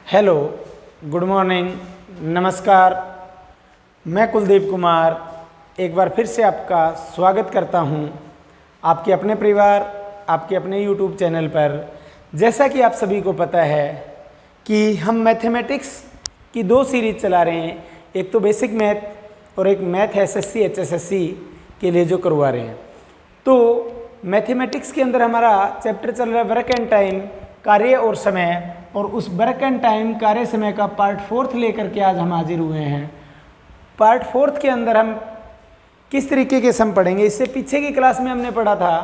Hello, good morning, नमस्कार। मैं कुलदीप कुमार एक बार फिर से आपका स्वागत करता हूं आपके अपने परिवार, आपके अपने यूट्यूब चैनल पर। जैसा कि आप सभी को पता है कि हम मैथमेटिक्स की दो सीरीज चला रहे हैं, एक तो बेसिक मैथ और एक मैथ एसएससी एचएसएससी के लिए जो करवा रहे हैं। तो मैथमेटिक्स के अंदर हमारा चैप्टर चल रहा है वर्क एंड टाइम, कार्य और समय, और उस वर्क एंड टाइम कार्य समय का पार्ट 4 लेकर के आज हम हाजिर हुए हैं। पार्ट 4 के अंदर हम किस तरीके के सम पढ़ेंगे। इससे पीछे की क्लास में हमने पढ़ा था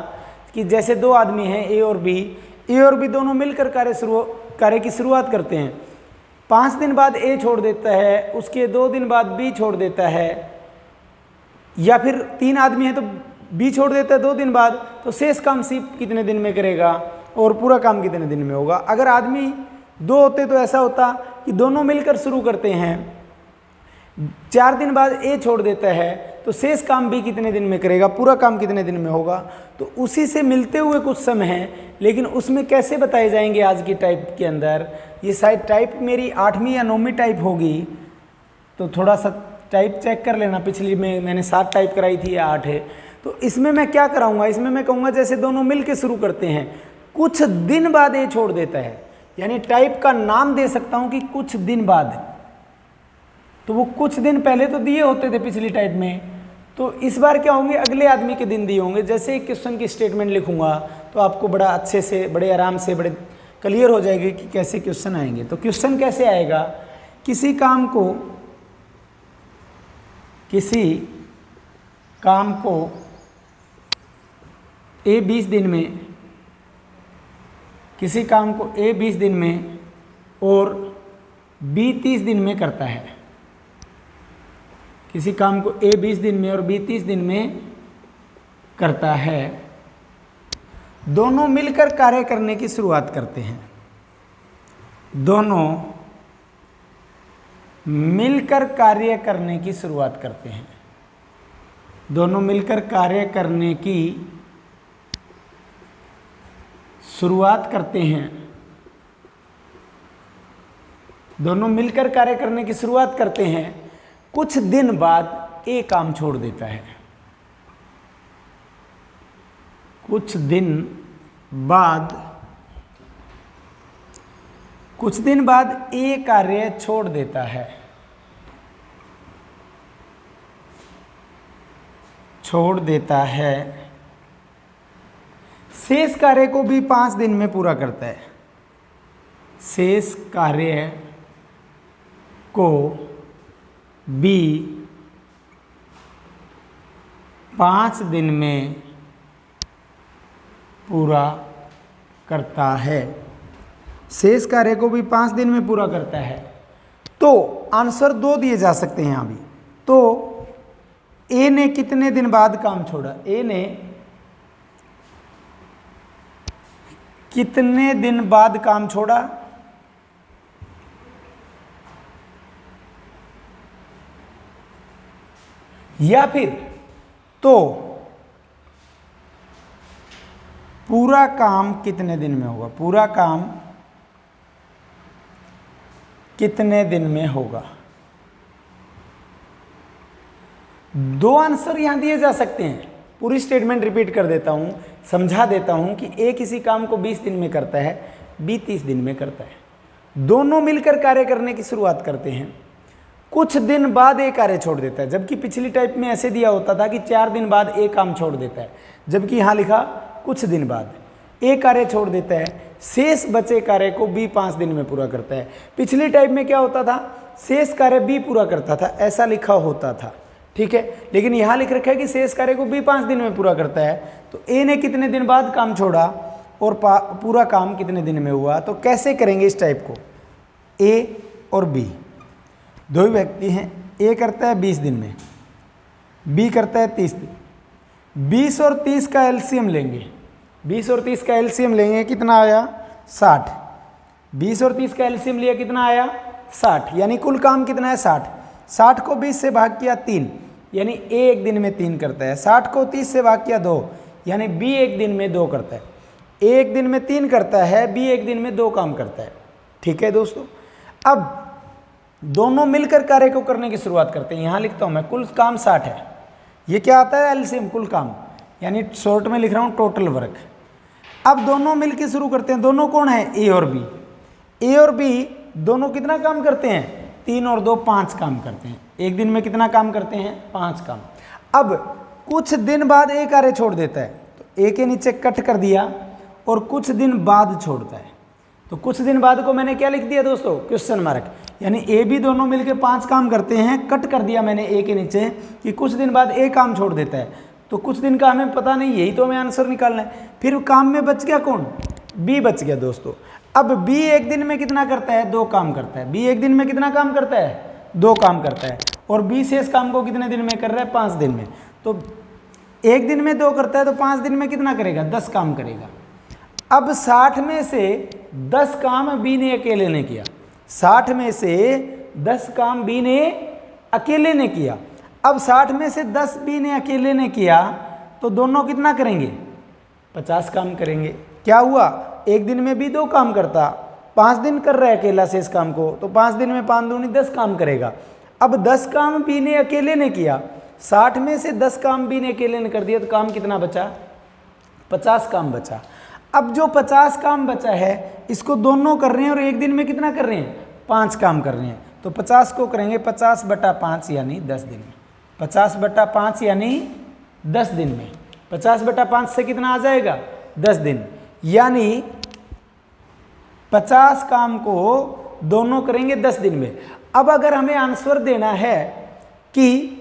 कि जैसे दो आदमी हैं ए और बी दोनों मिलकर कार्य की शुरुआत करते हैं। 5 दिन बाद ए छोड़ देता है, उसके 2 दिन बाद बी छोड़ देता है, या फिर 3 आदमी हैं तो बी छोड़ देता है 2 दिन बाद, तो शेष काम सी कितने दिन में करेगा और पूरा काम कितने दिन में होगा। अगर आदमी 2 होते तो ऐसा होता कि दोनों मिलकर शुरू करते हैं, 4 दिन बाद ए छोड़ देता है तो शेष काम बी कितने दिन में करेगा, पूरा काम कितने दिन में होगा। तो उसी से मिलते हुए कुछ सम हैं, लेकिन उसमें कैसे बताए जाएंगे आज की टाइप के अंदर। ये शायद टाइप मेरी 8वीं या 9वीं टाइप होगी, तो थोड़ा सा टाइप चेक कर लेना। पिछली में मैंने 7 टाइप कराई थी या 8 है। तो इसमें मैं क्या कराऊंगा, इसमें मैं कहूँगा जैसे दोनों मिल के शुरू करते हैं, कुछ दिन बाद ए छोड़ देता है, यानी टाइप का नाम दे सकता हूं कि कुछ दिन बाद। तो वो कुछ दिन पहले तो दिए होते थे पिछली टाइप में, तो इस बार क्या होंगे, अगले आदमी के दिन दिए होंगे। जैसे एक क्वेश्चन की स्टेटमेंट लिखूंगा तो आपको बड़ा अच्छे से, बड़े आराम से, बड़े क्लियर हो जाएगी कि कैसे क्वेश्चन आएंगे। तो क्वेश्चन कैसे आएगा, किसी काम को ए 20 दिन में, किसी काम को ए 20 दिन में और बी 30 दिन में करता है। किसी काम को ए 20 दिन में और बी 30 दिन में करता है। दोनों मिलकर कार्य करने की शुरुआत करते हैं। दोनों मिलकर कार्य करने की शुरुआत करते हैं। दोनों मिलकर कार्य करने की शुरुआत करते हैं। दोनों मिलकर कार्य करने की शुरुआत करते हैं। कुछ दिन बाद ए काम छोड़ देता है। कुछ दिन बाद ए कार्य छोड़ देता है। शेष कार्य को भी 5 दिन में पूरा करता है। शेष कार्य को भी 5 दिन में पूरा करता है। शेष कार्य को भी 5 दिन में पूरा करता है। तो आंसर 2 दिए जा सकते हैं यहां भी। तो ए ने कितने दिन बाद काम छोड़ा, ए ने कितने दिन बाद काम छोड़ा, या फिर तो पूरा काम कितने दिन में होगा, पूरा काम कितने दिन में होगा। 2 आंसर यहां दिए जा सकते हैं। पूरी स्टेटमेंट रिपीट कर देता हूं, समझा देता हूं कि ए किसी काम को 20 दिन में करता है, बी 30 दिन में करता है। दोनों मिलकर कार्य करने की शुरुआत करते हैं। कुछ दिन बाद ए कार्य छोड़ देता है, जबकि पिछली टाइप में ऐसे दिया होता था कि 4 दिन बाद ए काम छोड़ देता है, जबकि यहां लिखा कुछ दिन बाद ए कार्य छोड़ देता है। शेष बचे कार्य को बी 5 दिन में पूरा करता है। पिछली टाइप में क्या होता था, शेष कार्य बी पूरा करता था, ऐसा लिखा होता था, ठीक है। लेकिन यहां लिख रखा है कि शेष कार्य को बी 5 दिन में पूरा करता है। तो ए ने कितने दिन बाद काम छोड़ा और पूरा काम कितने दिन में हुआ। तो कैसे करेंगे इस टाइप को, ए और बी 2 व्यक्ति हैं। ए करता है 20 दिन में, बी करता है 30 दिन। 20 और 30 का एलसीएम लेंगे। 20 और 30 का एलसीएम लेंगे, कितना आया 60। 20 और 30 का एलसीएम लिया, कितना आया 60, यानी कुल काम कितना है 60। 60 को 20 से भाग किया 3, यानी ए 1 दिन में 3 करता है। 60 को 30 से भाग किया 2, यानी बी 1 दिन में 2 करता है। ए 1 दिन में 3 करता है, बी 1 दिन में 2 काम करता है। ठीक है दोस्तों। अब दोनों मिलकर कार्य को करने की शुरुआत करते हैं। यहां लिखता हूं मैं, कुल काम 60 है। ये क्या आता है? एलसीएम, कुल काम, यानी शॉर्ट में लिख रहा हूं टोटल वर्क। अब दोनों मिलकर शुरू करते हैं। दोनों कौन है? ए और बी। ए और बी दोनों कितना काम करते हैं? 3 और 2 5 काम करते हैं। एक दिन में कितना काम करते हैं? 5 काम। अब कुछ दिन बाद ए कार्य छोड़ देता है, तो ए के नीचे कट कर दिया और कुछ दिन बाद छोड़ता है। तो कुछ दिन बाद को मैंने क्या लिख दिया दोस्तों? Question mark. यानी ए बी दोनों मिलकर 5 काम करते हैं, कट कर दिया मैंने ए के नीचे कि कुछ दिन बाद ए काम छोड़ देता है। तो कुछ दिन का हमें पता नहीं, यही तो हमें आंसर निकालना है। फिर काम में बच गया कौन? बी बच गया दोस्तों। अब बी एक दिन में कितना करता है? 2 काम करता है। बी एक दिन में कितना काम करता है? 2 काम करता है। और बी शेष काम को कितने दिन में कर रहा है? 5 दिन में। तो एक दिन में 2 करता है, तो 5 दिन में कितना करेगा? 10 काम करेगा। अब 60 में से 10 काम बी ने अकेले ने किया। 60 में से 10 काम बी ने अकेले ने किया। अब 60 में से 10 बी ने अकेले ने किया, तो दोनों कितना करेंगे? 50 काम करेंगे। क्या हुआ? एक दिन में भी 2 काम करता, 5 दिन कर रहा है अकेला शेष काम को, तो 5 दिन में 5 दूनी 10 काम करेगा। अब 10 काम बी ने अकेले ने किया। 60 में से 10 काम बी ने अकेले ने कर दिया, तो काम कितना बचा? 50 काम बचा। अब जो 50 काम बचा है, इसको दोनों कर रहे हैं और एक दिन में कितना कर रहे हैं? 5 काम कर रहे हैं। तो 50 को करेंगे 50/5 यानी 10 दिन में। 50/5 यानी 10 दिन में। 50/5 से कितना आ जाएगा? 10 दिन। यानी 50 काम को दोनों करेंगे 10 दिन में। अब अगर हमें आंसर देना है कि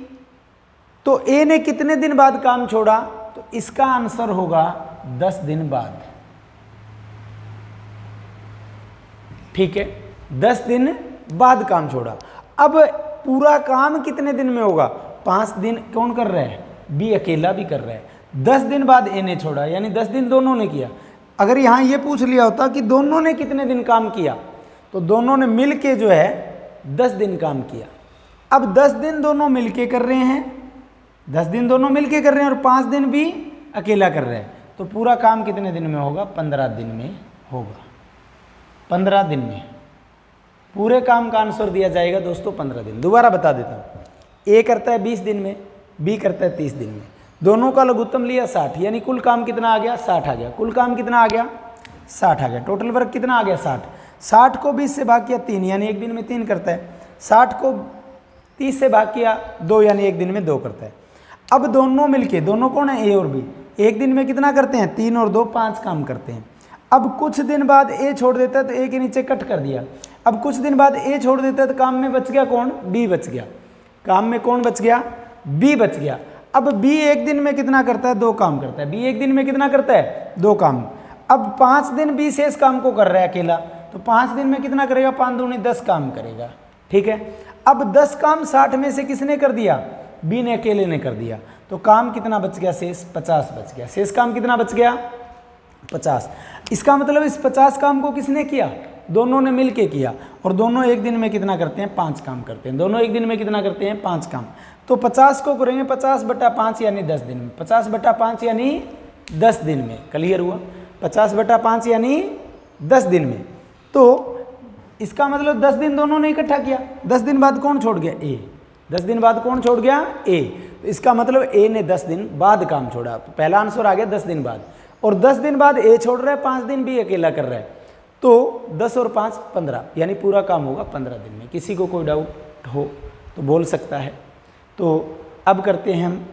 तो ए ने कितने दिन बाद काम छोड़ा, तो इसका आंसर होगा 10 दिन बाद। ठीक है, 10 दिन बाद काम छोड़ा। अब पूरा काम कितने दिन में होगा? 5 दिन कौन कर रहा है? बी अकेला भी कर रहा है। 10 दिन बाद ए ने छोड़ा, यानी 10 दिन दोनों ने किया। अगर यहाँ ये पूछ लिया होता कि दोनों ने कितने दिन काम किया, तो दोनों ने मिल के जो है 10 दिन काम किया। अब 10 दिन दोनों मिल के कर रहे हैं, 10 दिन दोनों मिल के कर रहे हैं और 5 दिन भी अकेला कर रहे हैं। तो पूरा काम कितने दिन में होगा? 15 दिन में होगा। 15 दिन में पूरे काम का आंसर दिया जाएगा दोस्तों 15 दिन। दोबारा बता देता हूँ, ए करता है 20 दिन में, बी करता है 30 दिन में। दोनों का लघुत्तम लिया 60, यानी कुल काम कितना आ गया? 60 आ गया। कुल काम कितना आ गया? 60 आ गया। टोटल वर्क कितना आ गया? 60। 60 को 20 से भाग किया 3, यानी एक दिन में 3 करता है। 60 को 30 से भाग किया 2, यानी एक दिन में 2 करता है। अब दोनों मिलके, दोनों कौन है? ए और बी। एक दिन में कितना करते हैं? 3 और 2 5 काम करते हैं। अब कुछ दिन बाद ए छोड़ देता है, तो ए के नीचे कट कर दिया। अब कुछ दिन बाद ए छोड़ देता है, तो काम में बच गया कौन? बी बच गया। काम में कौन बच गया? बी बच गया। अब बी एक दिन में कितना करता है? 2 काम करता है। बी एक दिन में कितना करता है? 2 काम। अब 5 दिन बी शेष काम को कर रहा है अकेला, तो 5 दिन में कितना करेगा? 5 दूनी 10 काम करेगा। ठीक है, अब 10 काम 60 में से किसने कर दिया? बी ने अकेले ने कर दिया। तो काम कितना बच गया? शेष 50 बच गया। शेष काम कितना बच गया? 50। इसका मतलब इस 50 काम को किसने किया? दोनों ने मिल के किया। और दोनों एक दिन में कितना करते हैं? 5 काम करते हैं। दोनों एक दिन में कितना करते हैं? 5 काम। तो 50 को करेंगे 50/5 यानी 10 दिन में। 50/5 यानी 10 दिन में। क्लियर हुआ? 50/5 यानी 10 दिन में। तो इसका मतलब 10 दिन दोनों ने इकट्ठा किया। 10 दिन बाद कौन छोड़ गया? ए। 10 दिन बाद कौन छोड़ गया? ए। तो इसका मतलब ए ने 10 दिन बाद काम छोड़ा। तो पहला आंसर आ गया 10 दिन बाद। और 10 दिन बाद ए छोड़ रहा है, 5 दिन भी अकेला कर रहा है। तो 10 और 5 15, यानी पूरा काम होगा 15 दिन में। किसी को कोई डाउट हो तो बोल सकता है। तो अब करते हैं हम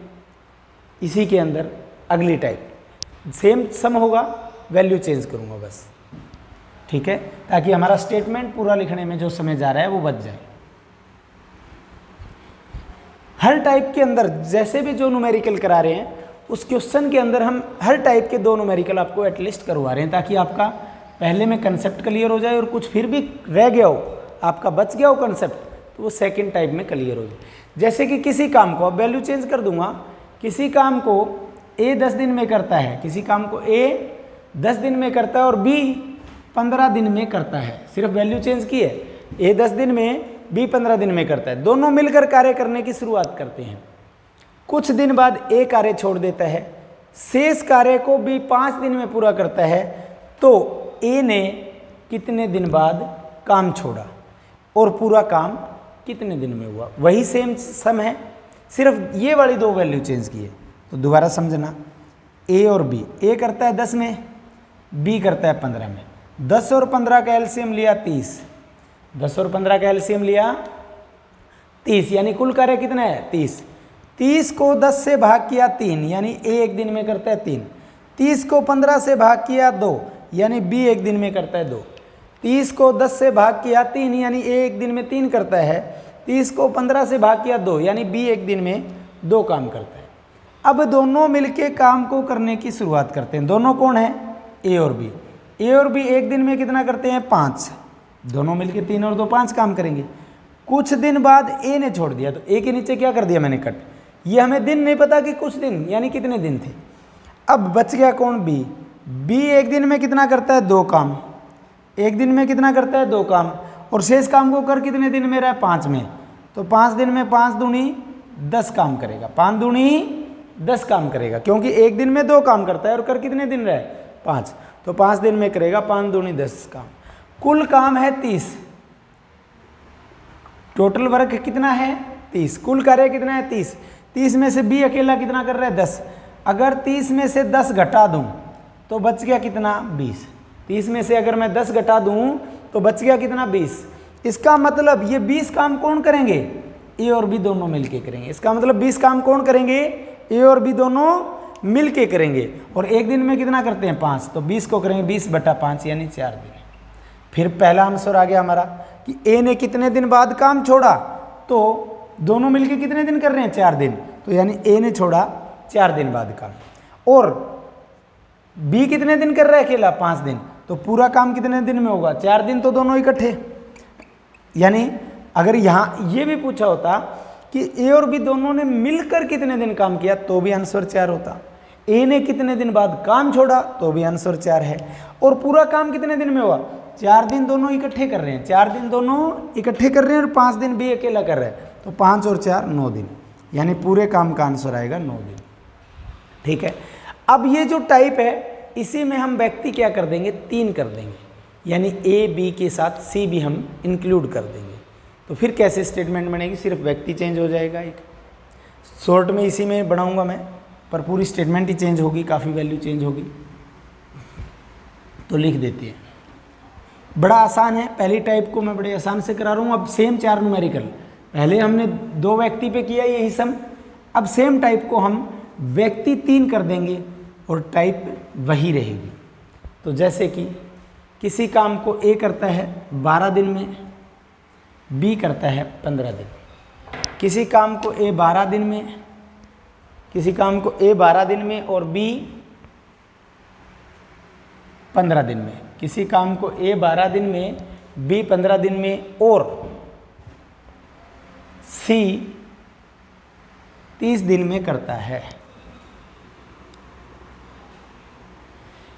इसी के अंदर अगली टाइप। सेम सम होगा, वैल्यू चेंज करूँगा बस। ठीक है, ताकि हमारा स्टेटमेंट पूरा लिखने में जो समय जा रहा है वो बच जाए। हर टाइप के अंदर जैसे भी जो न्यूमेरिकल करा रहे हैं, उस क्वेश्चन के अंदर हम हर टाइप के 2 न्यूमेरिकल आपको एटलीस्ट करवा रहे हैं, ताकि आपका पहले में कंसेप्ट क्लियर हो जाए और कुछ फिर भी रह गया हो, आपका बच गया हो कंसेप्ट, तो वो सेकंड टाइप में क्लियर हो जाए। जैसे कि किसी काम को, अब वैल्यू चेंज कर दूंगा, किसी काम को ए 10 दिन में करता है, किसी काम को ए 10 दिन में करता है और बी 15 दिन में करता है। सिर्फ वैल्यू चेंज की है। ए 10 दिन में, बी 15 दिन में करता है। दोनों मिलकर कार्य करने की शुरुआत करते हैं। कुछ दिन बाद ए कार्य छोड़ देता है, शेष कार्य को बी 5 दिन में पूरा करता है। तो ए ने कितने दिन बाद काम छोड़ा? और पूरा काम कितने दिन में हुआ। वही सेम सम है, सिर्फ ये वाली दो वैल्यू चेंज की है। तो दोबारा समझना, ए और बी, ए करता है 10 में, बी करता है 15 में। 10 और 15 का एलसीएम लिया 30, 10 और 15 का एलसीएम लिया 30, यानी कुल कार्य कितना है 30। 30 को 10 से भाग किया 3, यानी ए एक दिन में करता है 3। 30 को 15 से भाग किया 2, यानी बी एक दिन में करता है 2। 30 को 10 से भाग किया 3, यानी ए एक दिन में 3 करता है। 30 को 15 से भाग किया 2, यानी बी एक दिन में 2 काम करता है। अब दोनों मिलके काम को करने की शुरुआत करते हैं। दोनों कौन है, ए और बी। ए और बी एक दिन में कितना करते हैं 5, दोनों मिलके 3 और 2 5 काम करेंगे। कुछ दिन बाद ए ने छोड़ दिया, तो ए के नीचे क्या कर दिया मैंने कट। ये हमें दिन नहीं पता कि कुछ दिन यानी कितने दिन थे। अब बच गया कौन, बी। बी एक दिन में कितना करता है 2 काम, एक दिन में कितना करता है 2 काम, और शेष काम को कर कितने दिन में रहा है 5 में। तो 5 दिन में 5 दूनी 10 काम करेगा, 5 दूनी 10 काम करेगा, क्योंकि एक दिन में 2 काम करता है और कर कितने दिन रहे 5। तो 5 दिन में करेगा 5 दूनी 10 काम। कुल काम है 30, टोटल वर्क कितना है 30, कुल कार्य कितना है 30। 30 में से बी अकेला कितना कर रहा है 10। अगर 30 में से 10 घटा दूं तो बच गया कितना 20। 30 में से अगर मैं 10 घटा दूं तो बच गया कितना 20। इसका मतलब ये 20 काम कौन करेंगे, ए और बी दोनों मिलके करेंगे। इसका मतलब 20 काम कौन करेंगे, ए और बी दोनों मिलके करेंगे। और एक दिन में कितना करते हैं 5, तो 20 को करेंगे 20/5, यानी 4 दिन। फिर पहला आंसर आ गया हमारा कि ए ने कितने दिन बाद काम छोड़ा, तो दोनों मिलके कितने दिन कर रहे हैं 4 दिन, तो यानी ए ने छोड़ा 4 दिन बाद काम। और बी कितने दिन कर रहा है अकेला 5 दिन, तो पूरा काम कितने दिन में होगा 4 दिन, तो दोनों इकट्ठे। यानी अगर यहाँ ये भी पूछा होता कि ए और बी दोनों ने मिलकर कितने दिन काम किया, तो भी आंसर 4 होता। ए ने कितने दिन बाद काम छोड़ा, तो भी आंसर 4 है। और पूरा काम कितने दिन में हुआ 4 दिन, दोनों इकट्ठे कर रहे हैं, 4 दिन दोनों इकट्ठे कर रहे हैं, और 5 दिन बी अकेला कर रहा है, तो 5 और 4 9 दिन, यानी पूरे काम का आंसर आएगा 9 दिन। ठीक है। अब ये जो टाइप है इसी में हम व्यक्ति क्या कर देंगे 3 कर देंगे, यानी ए बी के साथ सी भी हम इंक्लूड कर देंगे। तो फिर कैसे स्टेटमेंट बनेगी, सिर्फ व्यक्ति चेंज हो जाएगा। एक शॉर्ट में इसी में बनाऊंगा मैं, पर पूरी स्टेटमेंट ही चेंज होगी, काफ़ी वैल्यू चेंज होगी। तो लिख देते हैं, बड़ा आसान है। पहली टाइप को मैं बड़े आसान से करा रहा हूँ। अब सेम 4 न्यूमेरिकल, पहले हमने 2 व्यक्ति पे किया यही सम, अब सेम टाइप को हम व्यक्ति 3 कर देंगे और टाइप वही रहेगी। तो जैसे कि किसी काम को ए करता है 12 दिन में, बी करता है 15 दिन। किसी काम को ए 12 दिन में, किसी काम को ए 12 दिन में और बी 15 दिन में, किसी काम को ए 12 दिन में, बी 15 दिन में और सी 30 दिन में करता है।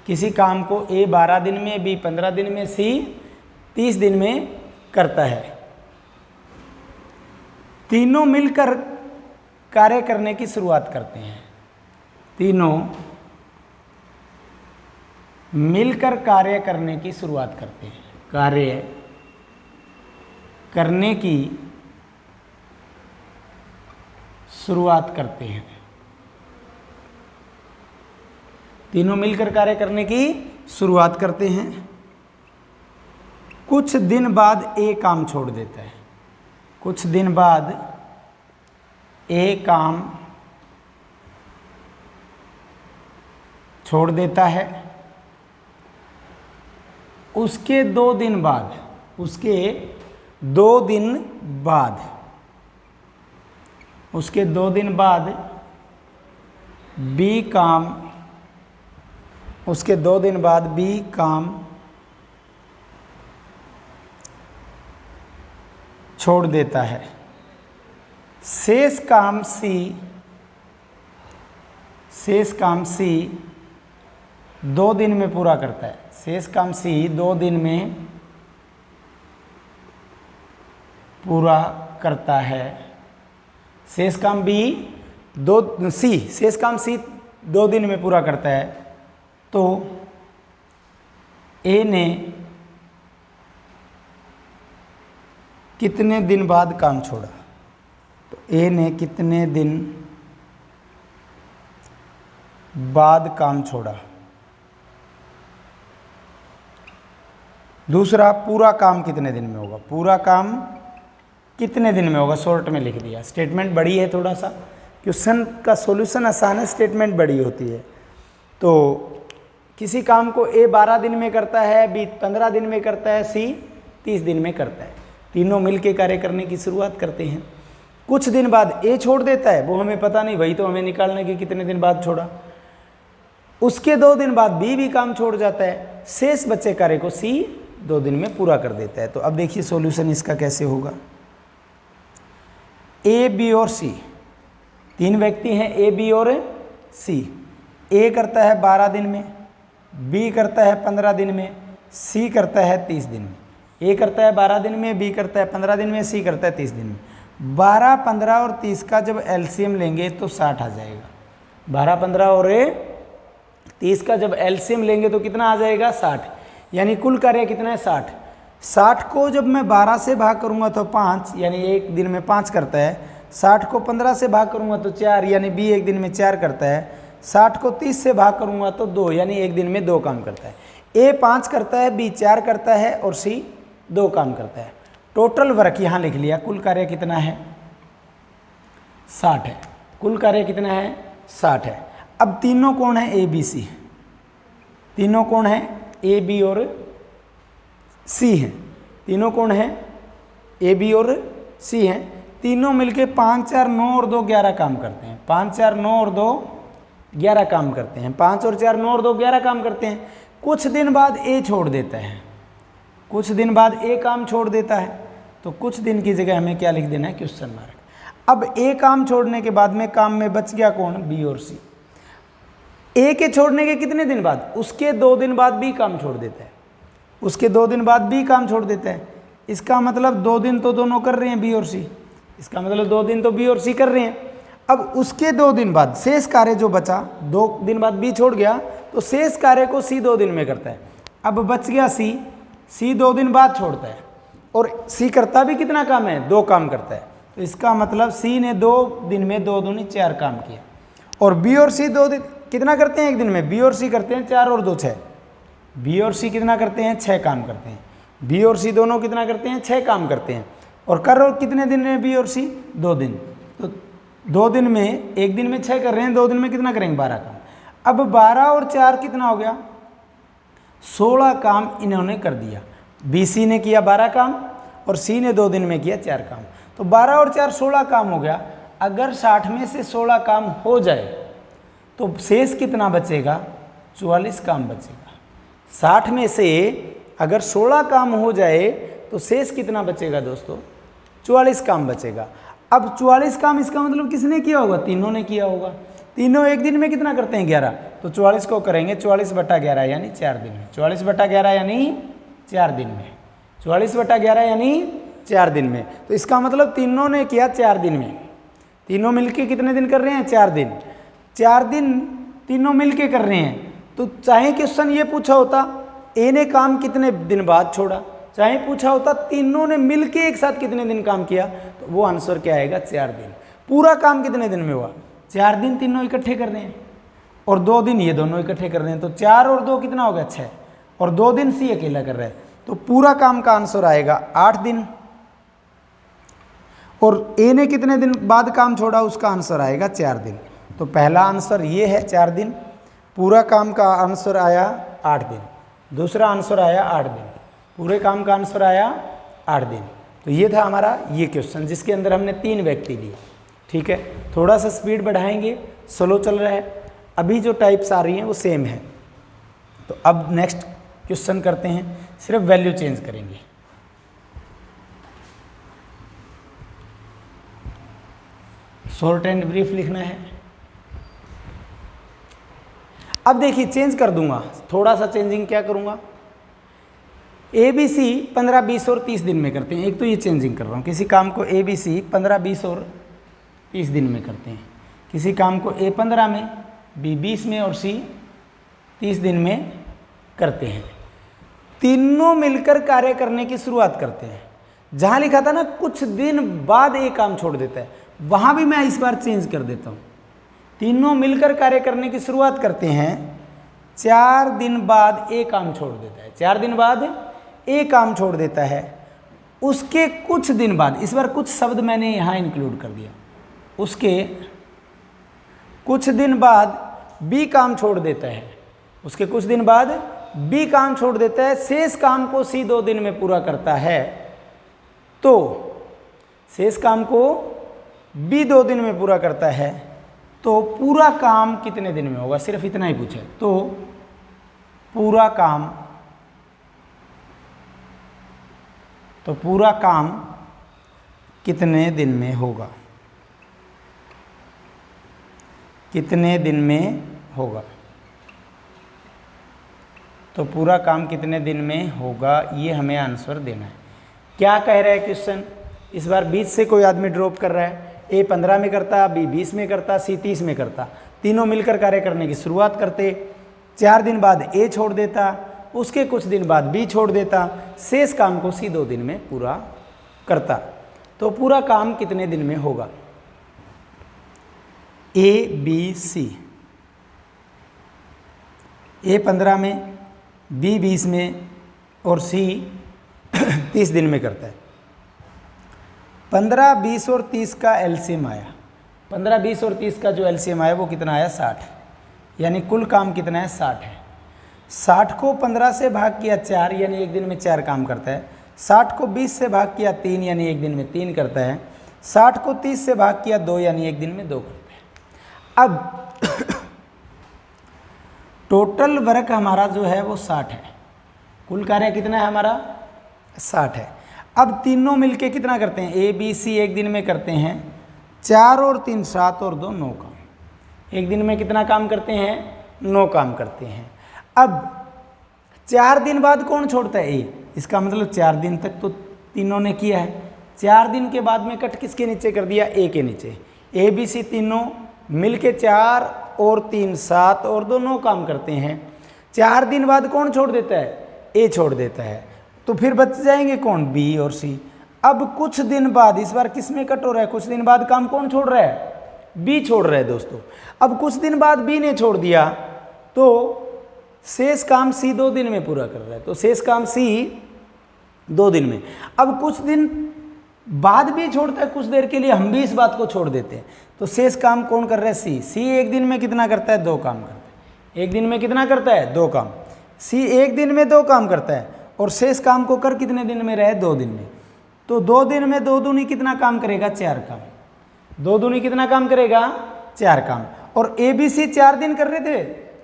किसी काम को ए 12 दिन में, बी 15 दिन में, सी 30 दिन में करता है। तीनों मिलकर कार्य करने की शुरुआत करते हैं, तीनों मिलकर कार्य करने की शुरुआत करते हैं, कार्य करने की शुरुआत करते हैं। तीनों मिलकर कार्य करने की शुरुआत करते हैं। कुछ दिन बाद ए काम छोड़ देता है, कुछ दिन बाद ए काम छोड़ देता है। उसके 2 दिन बाद, उसके 2 दिन बाद, उसके 2 दिन बाद बी काम, उसके 2 दिन बाद बी काम छोड़ देता है। शेष काम सी, शेष काम सी 2 दिन में पूरा करता है। शेष काम सी 2 दिन में पूरा करता है। शेष काम बी शेष काम सी 2 दिन में पूरा करता है। तो ए ने कितने दिन बाद काम छोड़ा, तो ए ने कितने दिन बाद काम छोड़ा। दूसरा, पूरा काम कितने दिन में होगा, पूरा काम कितने दिन में होगा, शॉर्ट में लिख दिया। स्टेटमेंट बड़ी है थोड़ा सा, क्वेश्चन का सॉल्यूशन आसान है, स्टेटमेंट बड़ी होती है। तो किसी काम को ए 12 दिन में करता है, बी 15 दिन में करता है, सी 30 दिन में करता है। तीनों मिलके कार्य करने की शुरुआत करते हैं। कुछ दिन बाद ए छोड़ देता है, वो हमें पता नहीं, वही तो हमें निकालना कि कितने दिन बाद छोड़ा। उसके 2 दिन बाद बी भी काम छोड़ जाता है, शेष बचे कार्य को सी 2 दिन में पूरा कर देता है। तो अब देखिए सॉल्यूशन इसका कैसे होगा। ए, बी और सी, 3 व्यक्ति हैं, ए, बी और सी। ए करता है 12 दिन में, बी करता है 15 दिन में, सी करता है 30 दिन में। ए करता है 12 दिन में, बी करता है 15 दिन में, सी करता है 30 दिन में। 12, 15 और 30 का जब एलसीएम लेंगे तो 60 आ जाएगा। 12, 15 और 30 का जब एलसीएम लेंगे तो कितना आ जाएगा, 60। यानी कुल कार्य कितना है, 60। 60 को जब मैं 12 से भाग करूंगा तो 5, यानी एक दिन में 5 करता है। 60 को 15 से भाग करूंगा तो 4, यानी बी एक दिन में 4 करता है। 60 को 30 से भाग करूंगा तो 2, यानी एक दिन में 2 काम करता है। ए 5 करता है, बी 4 करता है और सी 2 काम करता है। टोटल वर्क यहाँ लिख लिया, कुल कार्य कितना है, 60 है। कुल कार्य कितना है, 60 है। अब तीनों कौन है, ए, बी, सी। तीनों कौन है, ए, बी और सी हैं। तीनों कौन है, ए, बी और सी हैं। तीनों मिलके 5, 4, 9 और 2 11 काम करते हैं। 5, 4, 9 और 2 11 काम करते हैं। 5 और 4, 9 और 2 11 काम करते हैं। कुछ दिन बाद ए छोड़ देता है, कुछ दिन बाद ए काम छोड़ देता है। तो कुछ दिन की जगह हमें क्या लिख देना है, क्वेश्चन मार्क। अब ए काम छोड़ने के बाद में काम में बच गया कौन, बी और सी। ए के छोड़ने के कितने दिन बाद, उसके 2 दिन बाद बी काम छोड़ देता है। उसके 2 दिन बाद बी काम छोड़ देता है। इसका मतलब 2 दिन तो दोनों कर रहे हैं, बी और सी। इसका मतलब 2 दिन तो बी और सी कर रहे हैं। अब उसके 2 दिन बाद शेष कार्य जो बचा, 2 दिन बाद बी छोड़ गया तो शेष कार्य को सी 2 दिन में करता है। अब बच गया सी, सी 2 दिन बाद छोड़ता है और सी करता भी कितना काम है, 2 काम करता है। तो इसका मतलब सी ने 2 दिन में 2 दूनी 4 काम किया और बी और सी 2 दिन कितना करते हैं एक दिन में, बी और सी करते हैं 4 और 2 6। बी और सी कितना करते हैं, 6 काम करते हैं। बी और सी दोनों कितना करते हैं, 6 काम करते हैं। और कर रहे हो कितने दिन में बी और सी, 2 दिन। तो 2 दिन में, एक दिन में 6 कर रहे हैं, 2 दिन में कितना करेंगे, 12 काम। अब 12 और 4 कितना हो गया, 16 काम इन्होंने कर दिया। बी सी ने किया 12 काम और सी ने 2 दिन में किया 4 काम। तो 12 और 4 16 काम हो गया। अगर 60 में से 16 काम हो जाए तो शेष कितना बचेगा, 44 काम बचेगा। 60 में से अगर 16 काम हो जाए तो शेष कितना बचेगा दोस्तों, 44 काम बचेगा। अब 44 काम इसका मतलब किसने किया होगा, तीनों ने किया होगा। तीनों एक दिन में कितना करते हैं, 11। तो 44 को करेंगे 44/11 यानी 4 दिन में। 44/11 यानी 4 दिन में। 44/11 यानी 4 दिन में। तो इसका मतलब तीनों ने किया 4 दिन में। तीनों मिलके कितने दिन कर रहे हैं, 4 दिन। 4 दिन तीनों मिलके कर रहे हैं। तो चाहे क्वेश्चन ये पूछा होता ए ने काम कितने दिन बाद छोड़ा, चाहे पूछा होता तीनों ने मिलके एक साथ कितने दिन काम किया, तो वो आंसर क्या आएगा, 4 दिन। पूरा काम कितने दिन में हुआ, 4 दिन तीनों इकट्ठे कर रहे हैं और 2 दिन ये दोनों इकट्ठे कर रहे हैं। तो 4 और 2 कितना हो गया, 6। और 2 दिन सी अकेला कर रहा है। तो पूरा काम का आंसर आएगा 8 दिन। और ए ने कितने दिन बाद काम छोड़ा, उसका आंसर आएगा 4 दिन। तो पहला आंसर ये है 4 दिन। पूरा काम का आंसर आया 8 दिन। दूसरा आंसर आया 8 दिन। पूरे काम का आंसर आया 8 दिन। तो ये था हमारा ये क्वेश्चन, जिसके अंदर हमने 3 व्यक्ति लिए। ठीक है, थोड़ा सा स्पीड बढ़ाएंगे, स्लो चल रहा है। अभी जो टाइप्स आ रही हैं वो सेम है। तो अब नेक्स्ट क्वेश्चन करते हैं, सिर्फ वैल्यू चेंज करेंगे। शॉर्ट एंड ब्रीफ लिखना है। अब देखिए चेंज कर दूंगा, थोड़ा सा चेंजिंग क्या करूंगा, ए बी सी 15, 20 और 30 दिन में करते हैं। एक तो ये चेंजिंग कर रहा हूँ, किसी काम को ए बी सी 15, 20 और 30 दिन में करते हैं। किसी काम को ए 15 में, बी 20 में और सी 30 दिन में करते हैं। तीनों मिलकर कार्य करने की शुरुआत करते हैं। जहाँ लिखा था ना कुछ दिन बाद एक काम छोड़ देता है, वहाँ भी मैं इस बार चेंज कर देता हूँ। तीनों मिलकर कार्य करने की शुरुआत करते हैं, 4 दिन बाद एक काम छोड़ देता है, 4 दिन बाद एक काम छोड़ देता है, उसके कुछ दिन बाद, इस बार कुछ शब्द मैंने यहाँ इंक्लूड कर दिया, उसके कुछ दिन बाद बी काम छोड़ देता है, उसके कुछ दिन बाद बी काम छोड़ देता है, शेष काम को सी 2 दिन में पूरा करता है, तो शेष काम को बी 2 दिन में पूरा करता है, तो पूरा काम कितने दिन में होगा, सिर्फ इतना ही पूछे। तो पूरा काम कितने दिन में होगा, कितने दिन में होगा, तो पूरा काम कितने दिन में होगा, ये हमें आंसर देना है। क्या कह रहा है क्वेश्चन, इस बार 20 से कोई आदमी ड्रॉप कर रहा है, ए 15 में करता, बी 20 में करता, सी 30 में करता, तीनों मिलकर कार्य करने की शुरुआत करते, 4 दिन बाद ए छोड़ देता, उसके कुछ दिन बाद बी छोड़ देता, शेष काम को सी 2 दिन में पूरा करता, तो पूरा काम कितने दिन में होगा। ए बी सी, ए 15 में, बी 20 में और सी 30 दिन में करता है। 15, 20 और 30 का एलसीएम आया, 15, 20 और 30 का जो एलसीएम आया वो कितना आया, 60, यानी कुल काम कितना है, 60 है। 60 को 15 से भाग किया 4, यानी एक दिन में 4 काम करता है। 60 को 20 से भाग किया 3, यानी एक दिन में 3 करता है। 60 को 30 से भाग किया 2, यानी एक दिन में 2 करता है। अब टोटल वर्क हमारा जो है वो 60 है, कुल कार्य कितना है हमारा, 60 है। अब तीनों मिलके कितना करते हैं, ए बी सी एक दिन में करते हैं, 4 और 3 7 और 2 9 काम, एक दिन में कितना काम करते हैं, 9 काम करते हैं। अब 4 दिन बाद कौन छोड़ता है, ए, इसका मतलब 4 दिन तक तो तीनों ने किया है, 4 दिन के बाद में कट किसके नीचे कर दिया, ए के नीचे। ए बी सी तीनों मिलके 4 और 3 7 और 2 9 काम करते हैं। 4 दिन बाद कौन छोड़ देता है, ए छोड़ देता है, तो फिर बच जाएंगे कौन, बी और सी। अब कुछ दिन बाद, इस बार किस में कट हो रहा है, कुछ दिन बाद काम कौन छोड़ रहा है, बी छोड़ रहा है दोस्तों। अब कुछ दिन बाद बी ने छोड़ दिया, तो शेष काम सी 2 दिन में पूरा कर रहा है, तो शेष काम सी 2 दिन में। अब कुछ दिन बाद भी छोड़ता है, कुछ देर के लिए हम भी इस बात को छोड़ देते हैं, तो शेष काम कौन कर रहा है, सी। सी एक दिन में कितना करता है, 2 काम करता है, एक दिन में कितना करता है, 2 काम। सी एक दिन में 2 काम करता है और शेष काम को कर कितने दिन में रहे, 2 दिन में। तो 2 दिन में 2 दूनी कितना काम करेगा, 4 काम। 2 दूनी कितना काम करेगा, 4 काम। और ए बी सी 4 दिन कर रहे थे,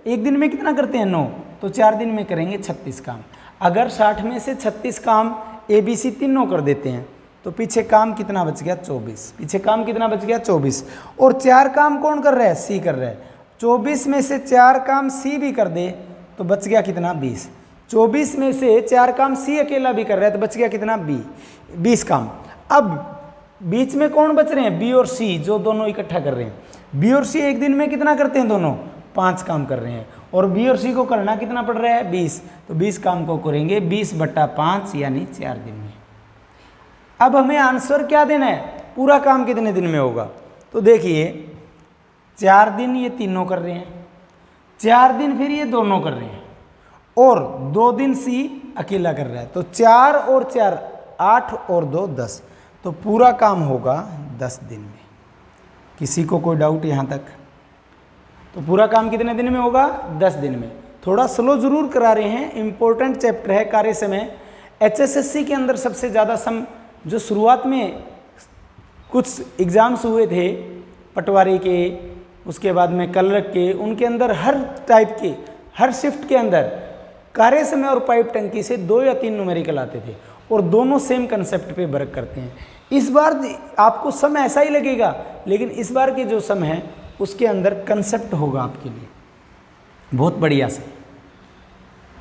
एक दिन में कितना करते हैं, 9, तो 4 दिन में करेंगे 36 काम। अगर 60 में से 36 काम ए बी सी तीनों कर देते हैं, तो पीछे काम कितना बच गया, 24। पीछे काम कितना बच गया, 24। और 4 काम कौन कर रहा है, सी कर रहा है। 24 में से 4 काम सी भी कर दे तो बच गया कितना, 20। 24 में से 4 काम सी अकेला भी कर रहा है तो बच गया कितना, 20 काम। अब बीच में कौन बच रहे हैं, बी और सी, जो दोनों इकट्ठा कर रहे हैं। बी और सी एक दिन में कितना करते हैं, दोनों 5 काम कर रहे हैं, और बी और सी को करना कितना पड़ रहा है, 20। तो 20 काम को करेंगे 20/5, यानी 4 दिन में। अब हमें आंसर क्या देना है, पूरा काम कितने दिन में होगा। तो देखिए 4 दिन ये तीनों कर रहे हैं, 4 दिन फिर ये दोनों कर रहे हैं, और 2 दिन सी अकेला कर रहा है। तो 4 और 4 8 और 2 10, तो पूरा काम होगा 10 दिन में। किसी को कोई डाउट यहाँ तक? तो पूरा काम कितने दिन में होगा, 10 दिन में। थोड़ा स्लो जरूर करा रहे हैं, इंपॉर्टेंट चैप्टर है कार्य समय। HSSC के अंदर सबसे ज़्यादा सम जो शुरुआत में कुछ एग्ज़ाम्स हुए थे, पटवारी के, उसके बाद में कलरक के, उनके अंदर हर टाइप के, हर शिफ्ट के अंदर कार्य समय और पाइप टंकी से 2 या 3 न्यूमेरिकल आते थे, और दोनों सेम कंसेप्ट पे वर्क करते हैं। इस बार आपको सम ऐसा ही लगेगा, लेकिन इस बार के जो सम है उसके अंदर कंसेप्ट होगा आपके लिए बहुत बढ़िया से।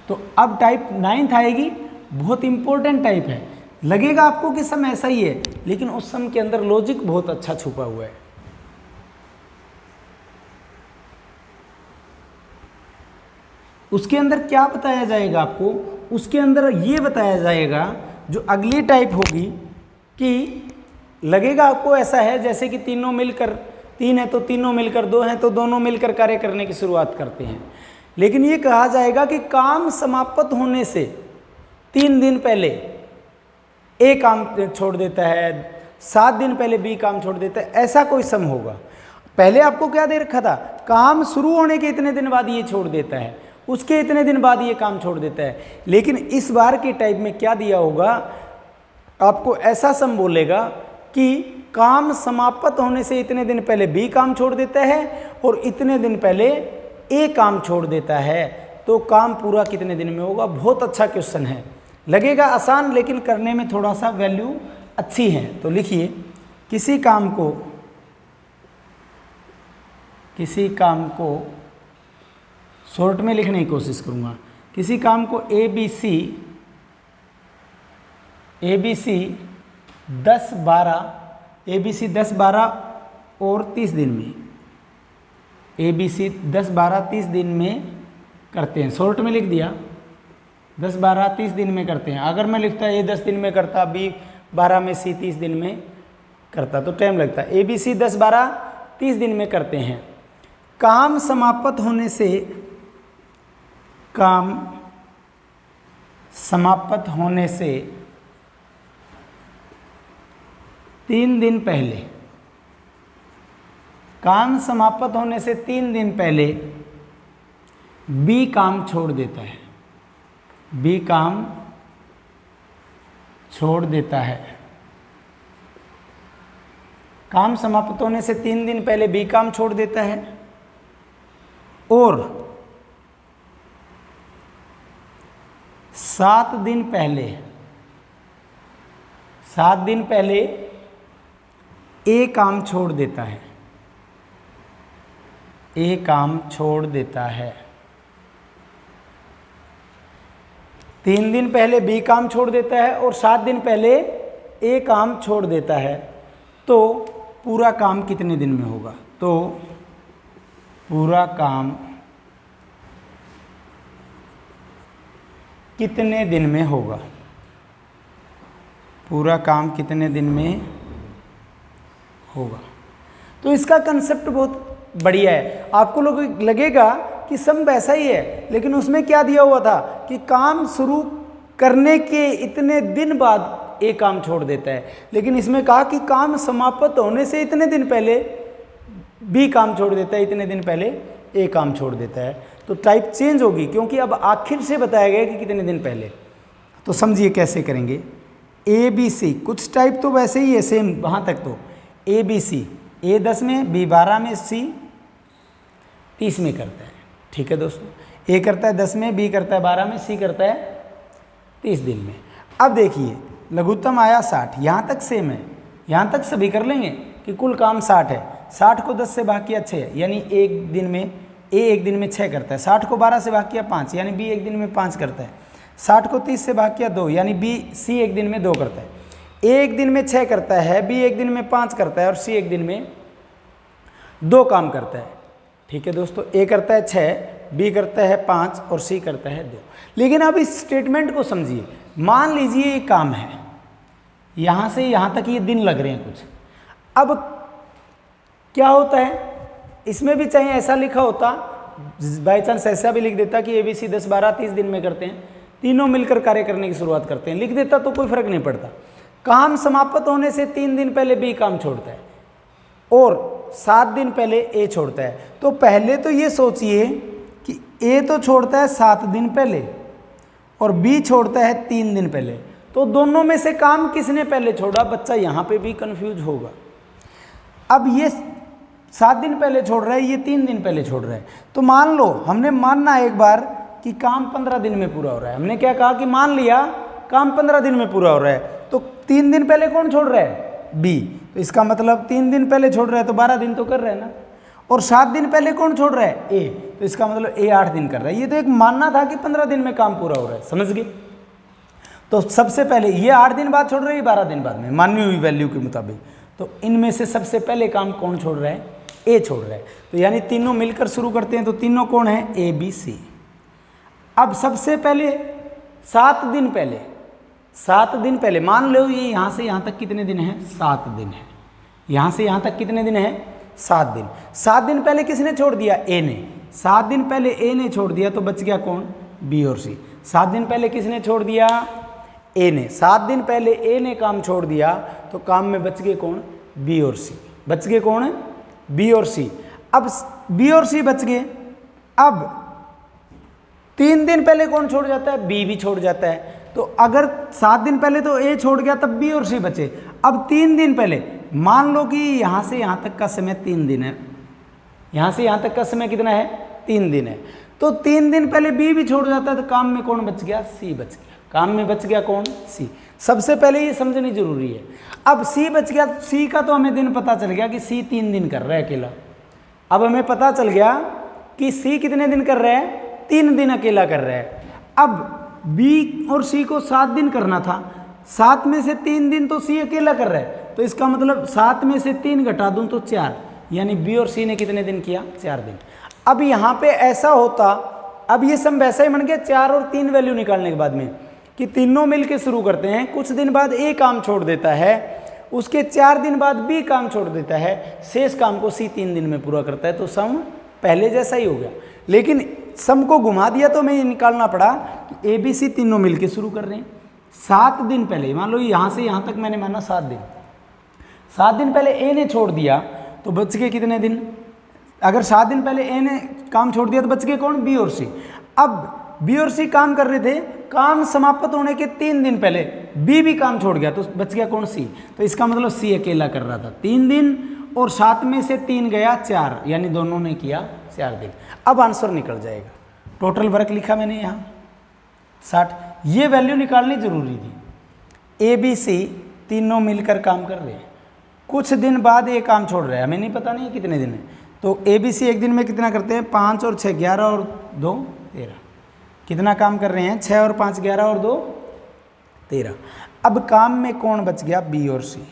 तो अब टाइप 9th आएगी, बहुत इंपॉर्टेंट टाइप है। लगेगा आपको कि सम ऐसा ही है, लेकिन उस सम के अंदर लॉजिक बहुत अच्छा छुपा हुआ है। उसके अंदर क्या बताया जाएगा आपको, उसके अंदर ये बताया जाएगा जो अगली टाइप होगी कि लगेगा आपको ऐसा है जैसे कि तीनों मिलकर, 3 है तो तीनों मिलकर, 2 हैं तो दोनों मिलकर कार्य करने की शुरुआत करते हैं। लेकिन ये कहा जाएगा कि काम समाप्त होने से 3 दिन पहले ए काम छोड़ देता है, 7 दिन पहले बी काम छोड़ देता है, ऐसा कोई सम होगा। पहले आपको क्या दे रखा था, काम शुरू होने के इतने दिन बाद ये छोड़ देता है, उसके इतने दिन बाद ये काम छोड़ देता है। लेकिन इस बार के टाइप में क्या दिया होगा, आपको ऐसा सम बोलेगा कि काम समाप्त होने से इतने दिन पहले बी काम छोड़ देता है और इतने दिन पहले ए काम छोड़ देता है। तो काम पूरा कितने दिन में होगा। बहुत अच्छा क्वेश्चन है, लगेगा आसान लेकिन करने में थोड़ा सा वैल्यू अच्छी है। तो लिखिए, किसी काम को शॉर्ट में लिखने की कोशिश करूँगा। किसी काम को ए बी सी 10, 12 और 30 दिन में, ABC 10, 12, 30 दिन में करते हैं। शॉर्ट में लिख दिया 10, 12, 30 दिन में करते हैं। अगर मैं लिखता ए 10 दिन में करता, बी 12 में, सी 30 दिन में करता तो टाइम लगता। ABC 10, 12, 30 दिन में करते हैं। काम समाप्त होने से 3 दिन पहले, काम समाप्त होने से 3 दिन पहले बी काम छोड़ देता है, बी काम छोड़ देता है। काम समाप्त होने से 3 दिन पहले बी काम छोड़ देता है और 7 दिन पहले ए काम छोड़ देता है, ए काम छोड़ देता है। 3 दिन पहले बी काम छोड़ देता है और 7 दिन पहले ए काम छोड़ देता है। तो पूरा काम कितने दिन में होगा। तो पूरा काम कितने दिन में होगा, पूरा काम कितने दिन में होगा। तो इसका कंसेप्ट बहुत बढ़िया है। आपको लगेगा कि सम वैसा ही है, लेकिन उसमें क्या दिया हुआ था कि काम शुरू करने के इतने दिन बाद ए काम छोड़ देता है, लेकिन इसमें कहा कि काम समाप्त होने से इतने दिन पहले बी काम छोड़ देता है, इतने दिन पहले ए काम छोड़ देता है। तो टाइप चेंज होगी क्योंकि अब आखिर से बताया गया कि कितने दिन पहले। तो समझिए कैसे करेंगे। ए बी सी, कुछ टाइप तो वैसे ही है सेम, वहाँ तक तो ए बी सी, ए 10 में, बी 12 में, सी 30 में करता है। ठीक है दोस्तों, ए करता है 10 में, बी करता है 12 में, सी करता है 30 दिन में। अब देखिए लघुत्तम आया 60, यहाँ तक सेम है, यहाँ तक सभी कर लेंगे कि कुल काम 60 है। 60 को 10 से भाग किया 6, यानी एक दिन में ए एक दिन में 6 करता है। 60 को 12 से भाग किया 5, यानी बी एक दिन में 5 करता है। 60 को 30 से भाग किया 2, यानी सी एक दिन में 2 करता है। ए एक दिन में 6 करता है, बी एक दिन में 5 करता है और सी एक दिन में 2 काम करता है। ठीक है दोस्तों, ए करता है 6, बी करता है 5 और सी करता है 2। लेकिन अब इस स्टेटमेंट को समझिए। मान लीजिए ये काम है, यहाँ से यहाँ तक ये दिन लग रहे हैं कुछ। अब क्या होता है, इसमें भी चाहे ऐसा लिखा होता, बाई चांस ऐसा भी लिख देता कि ABC 10, 12, 30 दिन में करते हैं, तीनों मिलकर कार्य करने की शुरुआत करते हैं, लिख देता तो कोई फर्क नहीं पड़ता। काम समाप्त होने से 3 दिन पहले बी काम छोड़ता है और 7 दिन पहले ए छोड़ता है। तो पहले तो ये सोचिए कि ए तो छोड़ता है 7 दिन पहले और बी छोड़ता है 3 दिन पहले। तो दोनों में से काम किसने पहले छोड़ा, बच्चा यहाँ पे भी कंफ्यूज होगा। अब ये 7 दिन पहले छोड़ रहा है, ये 3 दिन पहले छोड़ रहा है। तो मान लो, हमने मानना एक बार कि काम 15 दिन में पूरा हो रहा है। हमने क्या कहा कि मान लिया काम 15 दिन में पूरा हो रहा है, तो 3 दिन पहले कौन छोड़ रहा है, बी। तो इसका मतलब 3 दिन पहले छोड़ रहा है तो 12 दिन तो कर रहा है ना। और 7 दिन पहले कौन छोड़ रहा है, ए। तो इसका मतलब ए 8 दिन कर रहा है। ये तो एक मानना था कि 15 दिन में काम पूरा हो रहा है, समझ गए। तो सबसे पहले ये 8 दिन बाद छोड़ रहा है, ये 12 दिन बाद में, मानी हुई वैल्यू के मुताबिक। तो इनमें से सबसे पहले काम कौन छोड़ रहा है, ए छोड़ रहा है। तो यानी तीनों मिलकर शुरू करते हैं। तो तीनों कौन है, ए बी सी। अब सबसे पहले 7 दिन पहले 7 दिन पहले, मान लो ये यहाँ से यहाँ तक कितने दिन है, 7 दिन है। यहाँ से यहाँ तक कितने दिन है, 7 दिन। 7 दिन पहले किसने छोड़ दिया, ए ने। 7 दिन पहले ए ने छोड़ दिया तो बच गया कौन, बी और सी। 7 दिन पहले किसने छोड़ दिया, ए ने। 7 दिन पहले ए ने काम छोड़ दिया तो काम में बच गए कौन, बी और सी। बच गए कौन, बी और सी। अब बी और सी बच गए। अब 3 दिन पहले कौन छोड़ जाता है, बी भी छोड़ जाता है। तो अगर 7 दिन पहले तो ए छोड़ गया तब बी और सी बचे। अब 3 दिन पहले, मान लो कि यहाँ से यहाँ तक का समय 3 दिन है, यहाँ से यहाँ तक का समय कितना है, 3 दिन है। तो 3 दिन पहले बी भी छोड़ जाता है तो काम में कौन बच गया, सी बच गया। काम में बच गया कौन, सी। सबसे पहले ये समझनी जरूरी है। अब सी बच गया, सी का तो हमें दिन पता चल गया कि सी 3 दिन कर रहा है अकेला। अब हमें पता चल गया कि सी कितने दिन कर रहा है, 3 दिन अकेला कर रहा है। अब बी और सी को 7 दिन करना था, 7 में से 3 दिन तो सी अकेला कर रहा है, तो इसका मतलब 7 में से 3 घटा दूं तो 4, यानी बी और सी ने कितने दिन किया, 4 दिन। अब यहाँ पे ऐसा होता, अब ये सब वैसा ही बन गया 4 और 3 वैल्यू निकालने के बाद में कि तीनों मिलके शुरू करते हैं, कुछ दिन बाद ए काम छोड़ देता है, उसके 4 दिन बाद बी काम छोड़ देता है, शेष काम को सी 3 दिन में पूरा करता है। तो सम पहले जैसा ही हो गया, लेकिन सम को घुमा दिया तो हमें ये निकालना पड़ा कि ए बी सी तीनों मिलके शुरू कर रहे हैं। 7 दिन पहले, मान लो यहाँ से यहाँ तक मैंने माना 7 दिन, 7 दिन पहले ए ने छोड़ दिया तो बच गए कितने दिन, अगर 7 दिन पहले ए ने काम छोड़ दिया तो बच गए कौन, बी और सी। अब बी और सी काम कर रहे थे, काम समाप्त होने के 3 दिन पहले बी भी काम छोड़ गया तो बच गया कौन, सी। तो इसका मतलब सी अकेला कर रहा था 3 दिन, और 7 में से 3 गया 4, यानी दोनों ने किया 4 दिन। अब आंसर निकल जाएगा। टोटल वर्क लिखा मैंने यहाँ 60। ये वैल्यू निकालनी जरूरी थी। ए बी सी तीनों मिलकर काम कर रहे हैं, कुछ दिन बाद ये काम छोड़ रहा है, हमें नहीं पता नहीं कितने दिन है। तो ए बी सी एक दिन में कितना करते हैं, 5 और 6 11 और 2 13, कितना काम कर रहे हैं, 6 और 5 11 और 2 13। अब काम में कौन बच गया, बी और सी।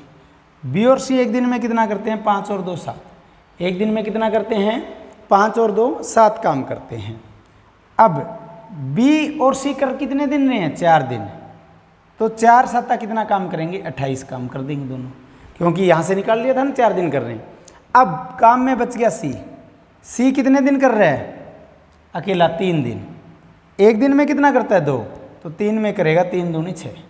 बी और सी एक दिन में कितना करते हैं, 5 और 2 7। एक दिन में कितना करते हैं, 5 और 2 7 काम करते हैं। अब बी और सी कर कितने दिन रहे हैं, 4 दिन। तो 4 7 कितना काम करेंगे, 28 काम कर देंगे दोनों, क्योंकि यहाँ से निकाल लिया था ना 4 दिन कर रहे हैं। अब काम में बच गया सी। सी कितने दिन कर रहा है, अकेला 3 दिन। एक दिन में कितना करता है, 2, तो 3 में करेगा, 3 दूनी 6।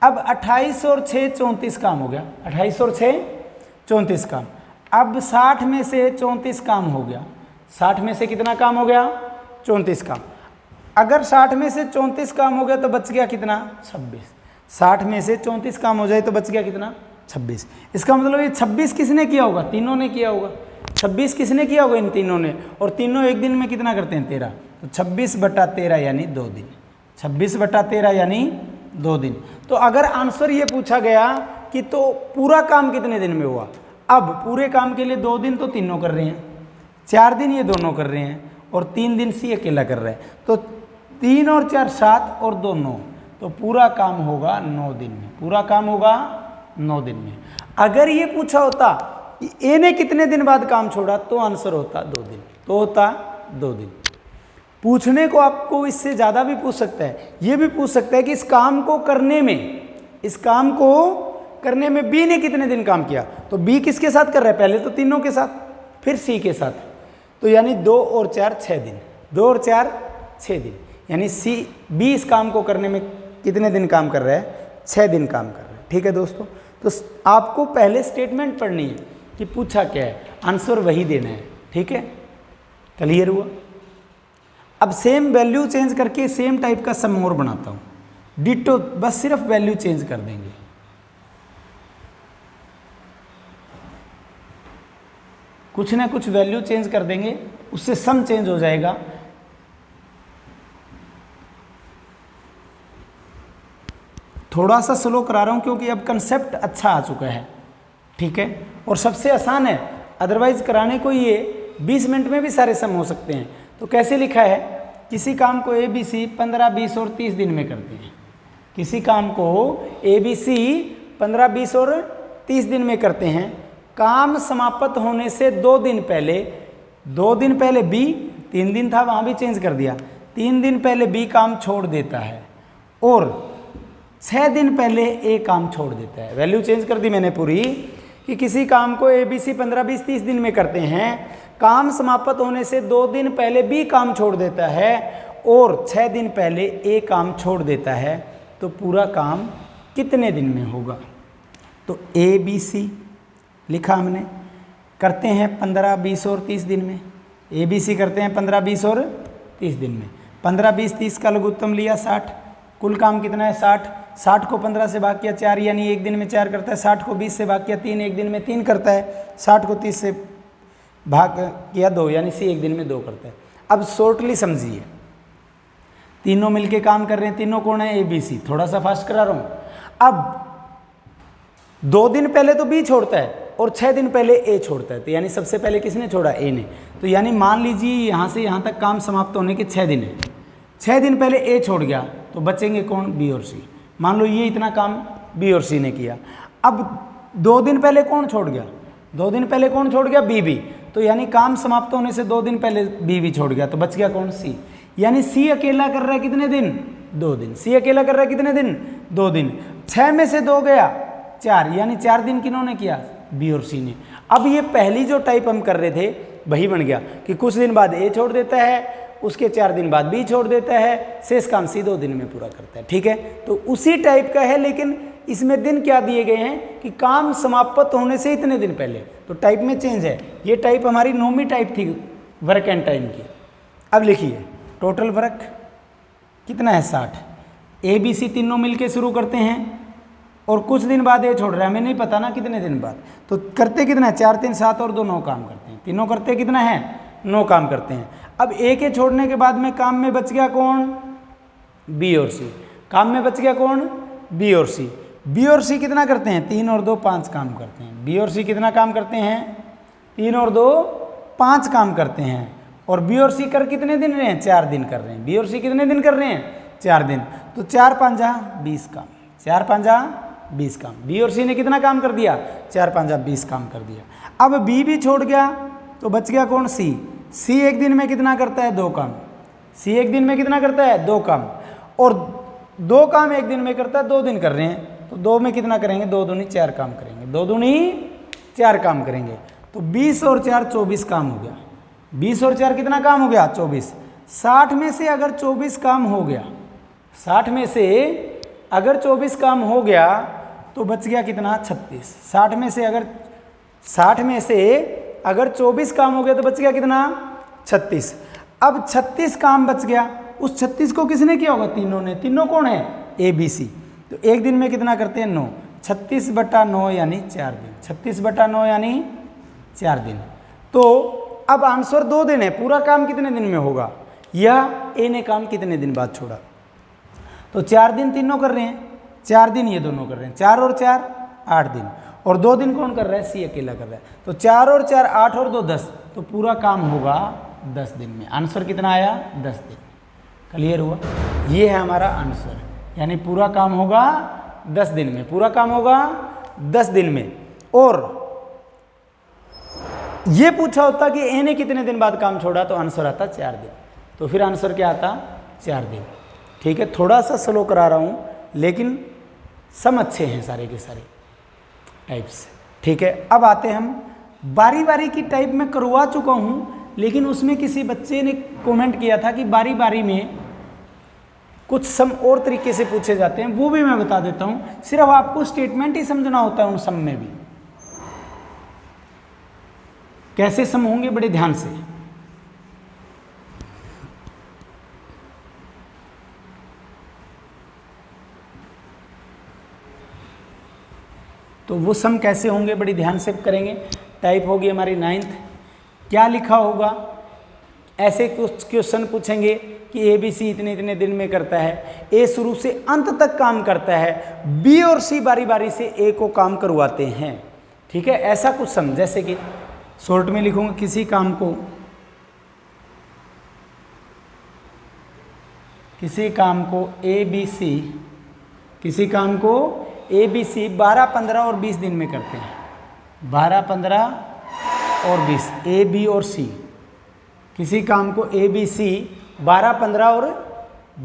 अब 28 और 6 34 काम हो गया, 28 और 6 34 काम। अब 60 में से 34 काम हो गया, 60 में से कितना काम हो गया, 34 काम। अगर 60 में से 34 काम हो गया तो बच गया कितना, 26। 60 में से 34 काम हो जाए तो बच गया कितना, 26। इसका मतलब ये 26 किसने किया होगा, तीनों ने किया होगा। 26 किसने किया होगा, इन तीनों ने। और तीनों एक दिन में कितना करते हैं, 13। तो 26/13 यानी 2 दिन। 26/13 यानी 2 दिन। तो अगर आंसर ये पूछा गया कि तो पूरा काम कितने दिन में हुआ, अब पूरे काम के लिए 2 दिन तो तीनों कर रहे हैं, 4 दिन ये दोनों कर रहे हैं, और 3 दिन सी अकेला कर रहा है। तो 3 और 4 7 और 2 9, तो पूरा काम होगा 9 दिन में। पूरा काम होगा 9 दिन में। अगर ये पूछा होता कि ए ने कितने दिन बाद काम छोड़ा तो आंसर होता 2 दिन, तो होता 2 दिन। पूछने को आपको इससे ज़्यादा भी पूछ सकता है, ये भी पूछ सकता है कि इस काम को करने में बी ने कितने दिन काम किया। तो बी किसके साथ कर रहा है, पहले तो तीनों के साथ, फिर सी के साथ। तो यानी 2 और 4 6 दिन, 2 और 4 6 दिन, यानी बी इस काम को करने में कितने दिन काम कर रहा है, 6 दिन काम कर रहा है। ठीक है दोस्तों, तो आपको पहले स्टेटमेंट पढ़नी है कि पूछा क्या है, आंसर वही देना है। ठीक है, क्लियर हुआ। अब सेम वैल्यू चेंज करके सेम टाइप का सम और बनाता हूँ, डिटो, बस सिर्फ वैल्यू चेंज कर देंगे। कुछ ना कुछ वैल्यू चेंज कर देंगे, उससे सम चेंज हो जाएगा। थोड़ा सा स्लो करा रहा हूँ क्योंकि अब कंसेप्ट अच्छा आ चुका है। ठीक है, और सबसे आसान है, अदरवाइज कराने को ये 20 मिनट में भी सारे सम हो सकते हैं। तो कैसे लिखा है, किसी काम को ए बी सी 15 20 और 30 दिन में करते हैं। किसी काम को ए बी सी 15 20 और 30 दिन में करते हैं। काम समाप्त होने से 2 दिन पहले बी, 3 दिन था वहाँ भी चेंज कर दिया, 3 दिन पहले बी काम छोड़ देता है, और 6 दिन पहले ए काम छोड़ देता है। वैल्यू चेंज कर दी मैंने पूरी कि किसी काम को ए बी सी 15, 20, 30 दिन में करते हैं, काम समाप्त होने से 2 दिन पहले बी काम छोड़ देता है और 6 दिन पहले ए काम छोड़ देता है, तो पूरा काम कितने दिन में होगा? तो ए बी सी लिखा हमने, करते हैं 15, 20 और 30 दिन में। ए बी सी करते हैं 15, 20 और 30 दिन में। 15, 20, 30 का लघुत्तम लिया 60, कुल काम कितना है 60। 60 को 15 से भाग किया 4, यानी एक दिन में 4 करता है। 60 को 20 से भाग किया 3, एक दिन में 3 करता है। 60 को 30 से भाग किया 2, यानी सी एक दिन में 2 करता है। अब शॉर्टली समझिए, तीनों मिलके काम कर रहे हैं, तीनों कौन है? A B C. थोड़ा सा फास्ट करा रहा हूं। अब 2 दिन पहले तो बी छोड़ता है और 6 दिन पहले ए छोड़ता है, तो यानी सबसे पहले किसने छोड़ा? ए ने। तो यानी मान लीजिए यहाँ से यहाँ तक काम समाप्त होने के 6 दिन है, 6 दिन पहले ए छोड़ गया, तो बचेंगे कौन? बी और सी। मान लो ये इतना काम बी और सी ने किया। अब 2 दिन पहले कौन छोड़ गया? 2 दिन पहले कौन छोड़ गया? बी भी। तो यानी काम समाप्त होने से 2 दिन पहले बी भी छोड़ गया, तो बच गया कौन? सी। यानी सी अकेला कर रहा है कितने दिन? 2 दिन। सी अकेला कर रहा है कितने दिन? 2 दिन। 6 में से 2 गया 4, यानी 4 दिन किन्होंने किया? बी और सी ने। अब ये पहली जो टाइप हम कर रहे थे वही बन गया कि कुछ दिन बाद ए छोड़ देता है, उसके 4 दिन बाद बी छोड़ देता है, शेष काम सी 2 दिन में पूरा करता है। ठीक है, तो उसी टाइप का है, लेकिन इसमें दिन क्या दिए गए हैं कि काम समाप्त होने से इतने दिन पहले, तो टाइप में चेंज है। ये टाइप हमारी नौवीं टाइप थी वर्क एंड टाइम की। अब लिखिए टोटल वर्क कितना है? 60। ए बी सी तीनों मिलके शुरू करते हैं और कुछ दिन बाद ये छोड़ रहा है, हमें नहीं पता ना कितने दिन बाद, तो करते कितना है? 4, 3, 7 और 2 9 काम करते हैं। तीनों करते कितना है? 9 काम करते हैं। अब ए के छोड़ने के बाद में काम में बच गया कौन? बी और सी। काम में बच गया कौन? बी और सी। बी और सी कितना करते हैं? 3 और 2 5 काम करते हैं। बी और सी कितना काम करते हैं? 3 और 2 5 काम करते हैं। और बी और सी कर कितने दिन रहे हैं? 4 दिन कर रहे हैं। बी और सी कितने दिन कर रहे हैं? 4 दिन। तो 4 5 20 काम, 4 5 20 काम। बी और सी ने कितना काम कर दिया? 4 5 20 काम कर दिया। अब बी भी छोड़ गया, तो बच गया कौन? सी। सी एक दिन में कितना करता है? 2 काम। सी एक दिन में कितना करता है? 2 काम। और 2 काम एक दिन में करता है, 2 दिन कर रहे हैं, तो 2 में कितना करेंगे? 2 दूनी 4 काम करेंगे। 2 दूनी 4 काम करेंगे, तो 20 और 4 24 काम हो गया। 20 और 4 कितना काम हो गया? 24। 60 में से अगर 24 काम हो गया, 60 में से अगर 24 काम हो गया तो बच गया कितना? 36। 60 में से अगर 24 काम हो गया तो बच गया कितना? 36। अब 36 काम बच गया, उस 36 को किसने किया होगा? तीनों ने। तीनों कौन है? A B C. तो एक दिन में कितना करते हैं? 9। 36/9 यानी 4 दिन। 36/9 यानी 4 दिन। तो अब आंसर 2 दिन है, पूरा काम कितने दिन में होगा? या ए ने काम कितने दिन बाद छोड़ा? तो 4 दिन तीनों कर रहे हैं, 4 दिन ये दोनों कर रहे हैं। 4 और 4 8 दिन, और 2 दिन कौन कर रहा है? सी अकेला कर रहा है। तो 4 और 4 8 और 2 10, तो पूरा काम होगा 10 दिन में। आंसर कितना आया? 10 दिन। क्लियर हुआ? ये है हमारा आंसर, यानी पूरा काम होगा 10 दिन में। पूरा काम होगा 10 दिन में। और ये पूछा होता कि ए ने कितने दिन बाद काम छोड़ा, तो आंसर आता 4 दिन। तो फिर आंसर क्या आता? 4 दिन। ठीक है, थोड़ा सा स्लो करा रहा हूँ, लेकिन सम अच्छे हैं सारे के सारे टाइप्स। ठीक है, अब आते हैं हम बारी बारी की टाइप में करवा चुका हूँ, लेकिन उसमें किसी बच्चे ने कमेंट किया था कि बारी बारी में कुछ सम और तरीके से पूछे जाते हैं, वो भी मैं बता देता हूँ। सिर्फ आपको स्टेटमेंट ही समझना होता है उन सम में भी। कैसे सम होंगे, बड़े ध्यान से। तो वो सम कैसे होंगे, बड़ी ध्यान से करेंगे। टाइप होगी हमारी 9th। क्या लिखा होगा? ऐसे कुछ क्वेश्चन पूछेंगे कि ए बी सी इतने इतने दिन में करता है, ए शुरू से अंत तक काम करता है, बी और सी बारी बारी से ए को काम करवाते हैं। ठीक है, ऐसा कुछ सम। जैसे कि शॉर्ट में लिखूंगा, किसी काम को ए बी सी, किसी काम को ए बी सी 12 15 और 20 दिन में करते हैं। 12 15 और 20, ए बी और सी। किसी काम को ए बी सी 12 15 और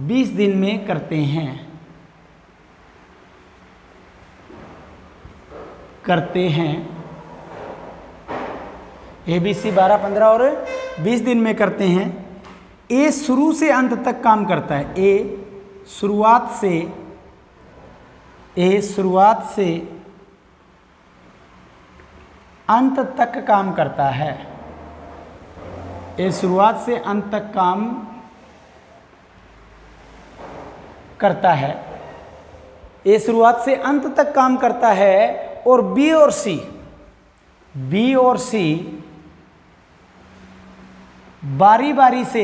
20 दिन में करते हैं। करते हैं, ABC 12, 15 और 20 दिन में करते हैं। ए शुरू से अंत तक काम करता है। ए शुरुआत से अंत तक काम करता है। ए शुरुआत से अंत तक काम करता है। ए शुरुआत से अंत तक काम करता है। और बी और सी बारी बारी से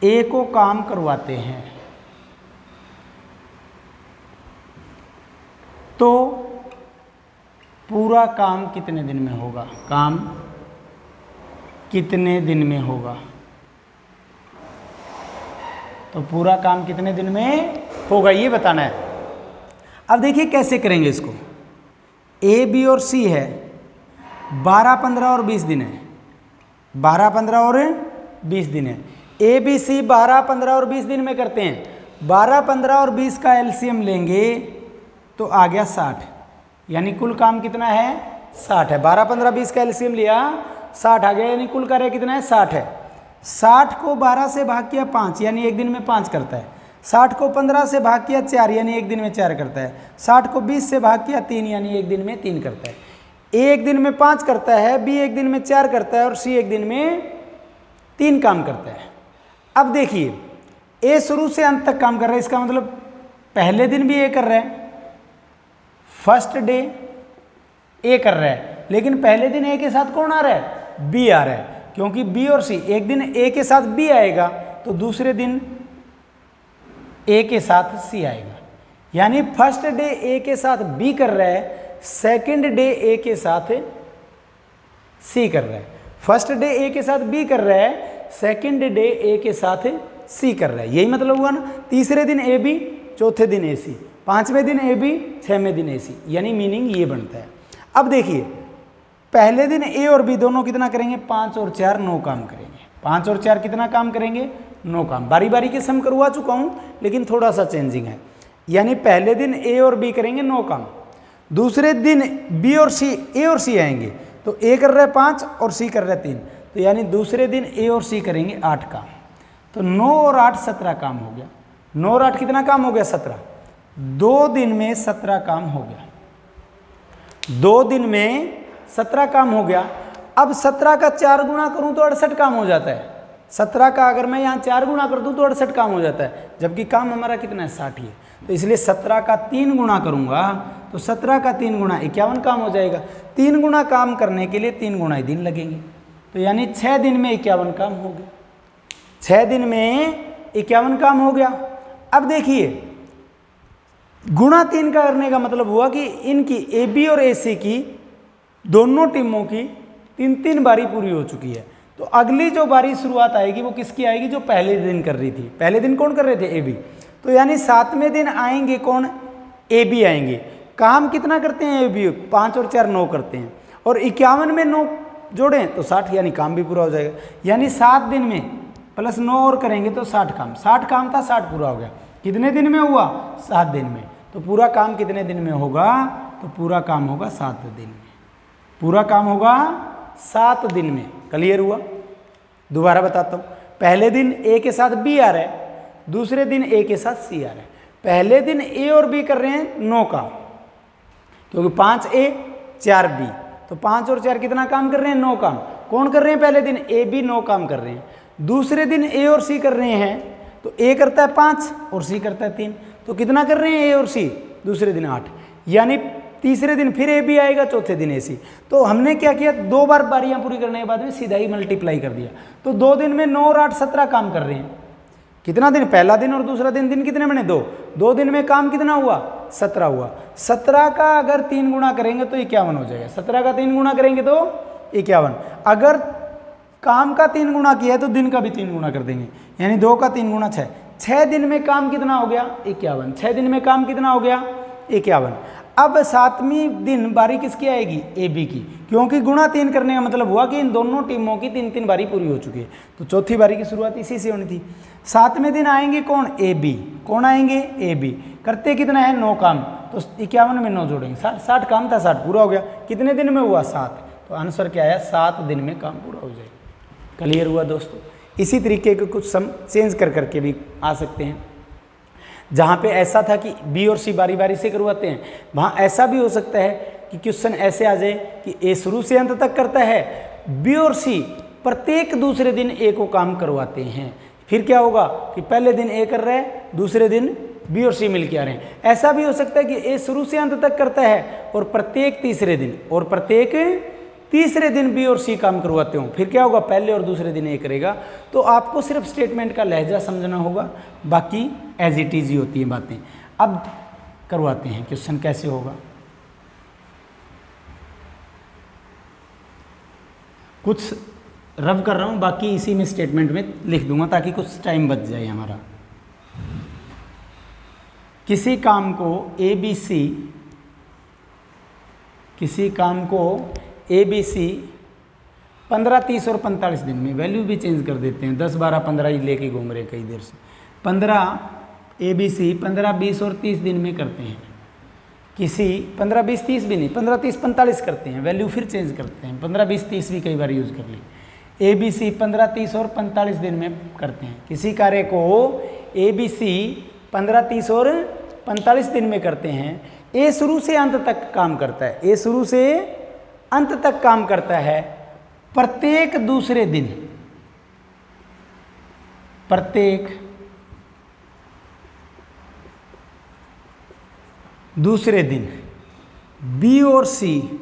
ए को काम करवाते हैं। तो पूरा काम कितने दिन में होगा? काम कितने दिन में होगा? तो पूरा काम कितने दिन में होगा ये बताना है। अब देखिए कैसे करेंगे इसको। ए, बी और सी है, 12, 15 और 20 दिन है। 12, 15 और 20 दिन है। ए, बी, सी 12, 15 और 20 दिन में करते हैं। 12, 15 और 20 का एलसीएम लेंगे तो आ गया 60, यानी कुल काम कितना है? 60 है। 12, 15, 20 का एलसीएम लिया, 60 आ गया, यानी कुल कार्य कितना है? 60 है। 60 को 12 से भाग किया 5, यानी एक दिन में 5 करता है। 60 को 15 से भाग किया 4, यानी एक दिन में 4 करता है। 60 को 20 से भाग किया 3, यानी एक दिन में 3 करता है। ए एक दिन में 5 करता है, बी एक दिन में 4 करता है और सी एक दिन में 3 काम करता है। अब देखिए, ए शुरू से अंत तक काम कर रहा है, इसका मतलब पहले दिन भी ए कर रहा है, फर्स्ट डे ए कर रहा है, लेकिन पहले दिन ए के साथ कौन आ रहा है? बी आ रहा है, क्योंकि बी और सी एक दिन ए के साथ बी आएगा तो दूसरे दिन ए के साथ सी आएगा। यानी फर्स्ट डे ए के साथ बी कर रहा है, सेकंड डे ए के साथ सी कर रहा है। फर्स्ट डे ए के साथ बी कर रहा है, सेकंड डे ए के साथ सी कर रहा है। यही मतलब हुआ ना। तीसरे दिन ए बी, चौथे दिन ए सी, पांचवें दिन ए बी, छवें दिन ए सी, यानी मीनिंग ये बनता है। अब देखिए, पहले दिन ए और बी दोनों कितना करेंगे? 5 और 4 9 काम करेंगे। 5 और 4 कितना काम करेंगे? 9 काम। बारी बारी के सम करवा चुका हूं, लेकिन थोड़ा सा चेंजिंग है। यानी पहले दिन ए और बी करेंगे 9 काम, दूसरे दिन बी और सी, ए और सी आएंगे, तो ए कर रहा है 5 और सी कर रहा है 3, तो यानी दूसरे दिन ए और सी करेंगे 8 काम। तो 9 और 8 17 काम हो गया। 9 और 8 कितना काम हो गया? 17। 2 दिन में 17 काम हो गया। 2 दिन में 17 काम हो गया। अब 17 का 4 गुना करूं तो 68 काम हो जाता है। 17 का अगर मैं यहाँ 4 गुना कर दूं तो 68 काम हो जाता है, जबकि काम हमारा कितना है? 60 ही है। तो इसलिए 17 का 3 गुना करूंगा तो 17 का 3 गुना 51 काम हो जाएगा। 3 गुना काम करने के लिए 3 गुना ही दिन लगेंगे, तो यानी 6 दिन में 51 काम हो गया। 6 दिन में 51 काम हो गया। अब देखिए, गुणा 3 का करने का मतलब हुआ कि इनकी ए बी और ए सी की दोनों टीमों की 3-3 बारी पूरी हो चुकी है। तो अगली जो बारी शुरुआत आएगी वो किसकी आएगी? जो पहले दिन कर रही थी। पहले दिन कौन कर रहे थे? A B. तो यानी 7वें दिन आएंगे कौन? ए बी आएंगे। काम कितना करते हैं ए बी? 5 और 4 9 करते हैं, और 51 में 9 जोड़ें तो 60, यानी काम भी पूरा हो जाएगा। यानी 7 दिन में प्लस 9 और करेंगे तो 60 काम। 60 काम था, 60 पूरा हो गया। कितने दिन में हुआ? 7 दिन में। तो पूरा काम कितने दिन में होगा? तो पूरा काम होगा 7 दिन में। पूरा काम होगा 7 दिन में। क्लियर हुआ? दोबारा बताता हूँ। पहले दिन ए के साथ बी आ रहा है, दूसरे दिन ए के साथ सी आ रहा है। पहले दिन ए और बी कर रहे हैं 9 काम, क्योंकि 5 ए 4 बी, तो 5 और 4 कितना काम कर रहे हैं? 9 काम। कौन कर रहे हैं? पहले दिन ए बी 9 काम कर रहे हैं। दूसरे दिन ए और सी कर रहे हैं, तो ए करता है 5 और सी करता है 3, तो कितना कर रहे हैं ए और सी? दूसरे दिन 8, यानी तीसरे दिन फिर ए बी आएगा, चौथे दिन ए सी। तो हमने क्या किया? 2 बार बारियां पूरी करने के बाद में सीधा ही मल्टीप्लाई कर दिया। तो 2 दिन में 9 और 8 17 काम कर रहे हैं। कितना दिन? पहला दिन और दूसरा दिन कितने बने? 2। 2 दिन में काम कितना हुआ? 17 हुआ। 17 का अगर 3 गुणा करेंगे तो 51 हो जाएगा। 17 का 3 गुणा करेंगे तो 51। अगर काम का 3 गुणा किया है तो दिन का भी 3 गुणा कर देंगे, यानी 2 का 3 गुणा 6। 6 दिन में काम कितना हो गया? 51। 6 दिन में काम कितना हो गया? 51। अब 7वीं दिन बारी किसकी आएगी? ए बी की, क्योंकि गुणा 3 करने का मतलब हुआ कि इन दोनों टीमों की 3-3 बारी पूरी हो चुकी है, तो चौथी बारी की शुरुआत इसी से होनी थी। 7वें दिन आएंगे कौन? A B. कौन आएंगे? A B. करते कितना है 9 काम, तो 51 में 9 जोड़ेंगे 60 काम था, 60 पूरा हो गया। कितने दिन में हुआ 7, तो आंसर क्या आया 7 दिन में काम पूरा हो जाएगा। क्लियर हुआ दोस्तों। इसी तरीके के कुछ सम चेंज कर करके भी आ सकते हैं। जहाँ पे ऐसा था कि बी और सी बारी बारी से करवाते हैं, वहाँ ऐसा भी हो सकता है कि क्वेश्चन ऐसे आ जाए कि ए शुरू से अंत तक करता है, बी और सी प्रत्येक दूसरे दिन ए को काम करवाते हैं। फिर क्या होगा कि पहले दिन ए कर रहे हैं, दूसरे दिन बी और सी मिल के आ रहे हैं। ऐसा भी हो सकता है कि ए शुरू से अंत तक करता है और प्रत्येक तीसरे दिन बी और सी काम करवाते हो। फिर क्या होगा, पहले और दूसरे दिन ए करेगा। तो आपको सिर्फ स्टेटमेंट का लहजा समझना होगा, बाकी एज इट इज ही होती हैं बातें। अब करवाते हैं क्वेश्चन कैसे होगा। कुछ रब कर रहा हूँ, बाकी इसी में स्टेटमेंट में लिख दूंगा ताकि कुछ टाइम बच जाए हमारा। किसी काम को ए बी सी 15, 30 और 45 दिन में, वैल्यू भी चेंज कर देते हैं, 10, 12, 15 ही लेके घूम रहे कई देर से। 15 ए बी सी 15, 20 और 30 दिन में करते हैं। किसी 15, 20, 30 भी नहीं, 15, 30, 45 करते हैं, वैल्यू फिर चेंज करते हैं, 15, 20, 30 भी कई बार यूज़ कर ली। ए बी सी 15, 30 और 45 दिन में करते हैं। किसी कार्य को ए बी सी 15, 30 और 45 दिन में करते हैं। ए शुरू से अंत तक काम करता है, ए शुरू से अंत तक काम करता है प्रत्येक दूसरे दिन बी और सी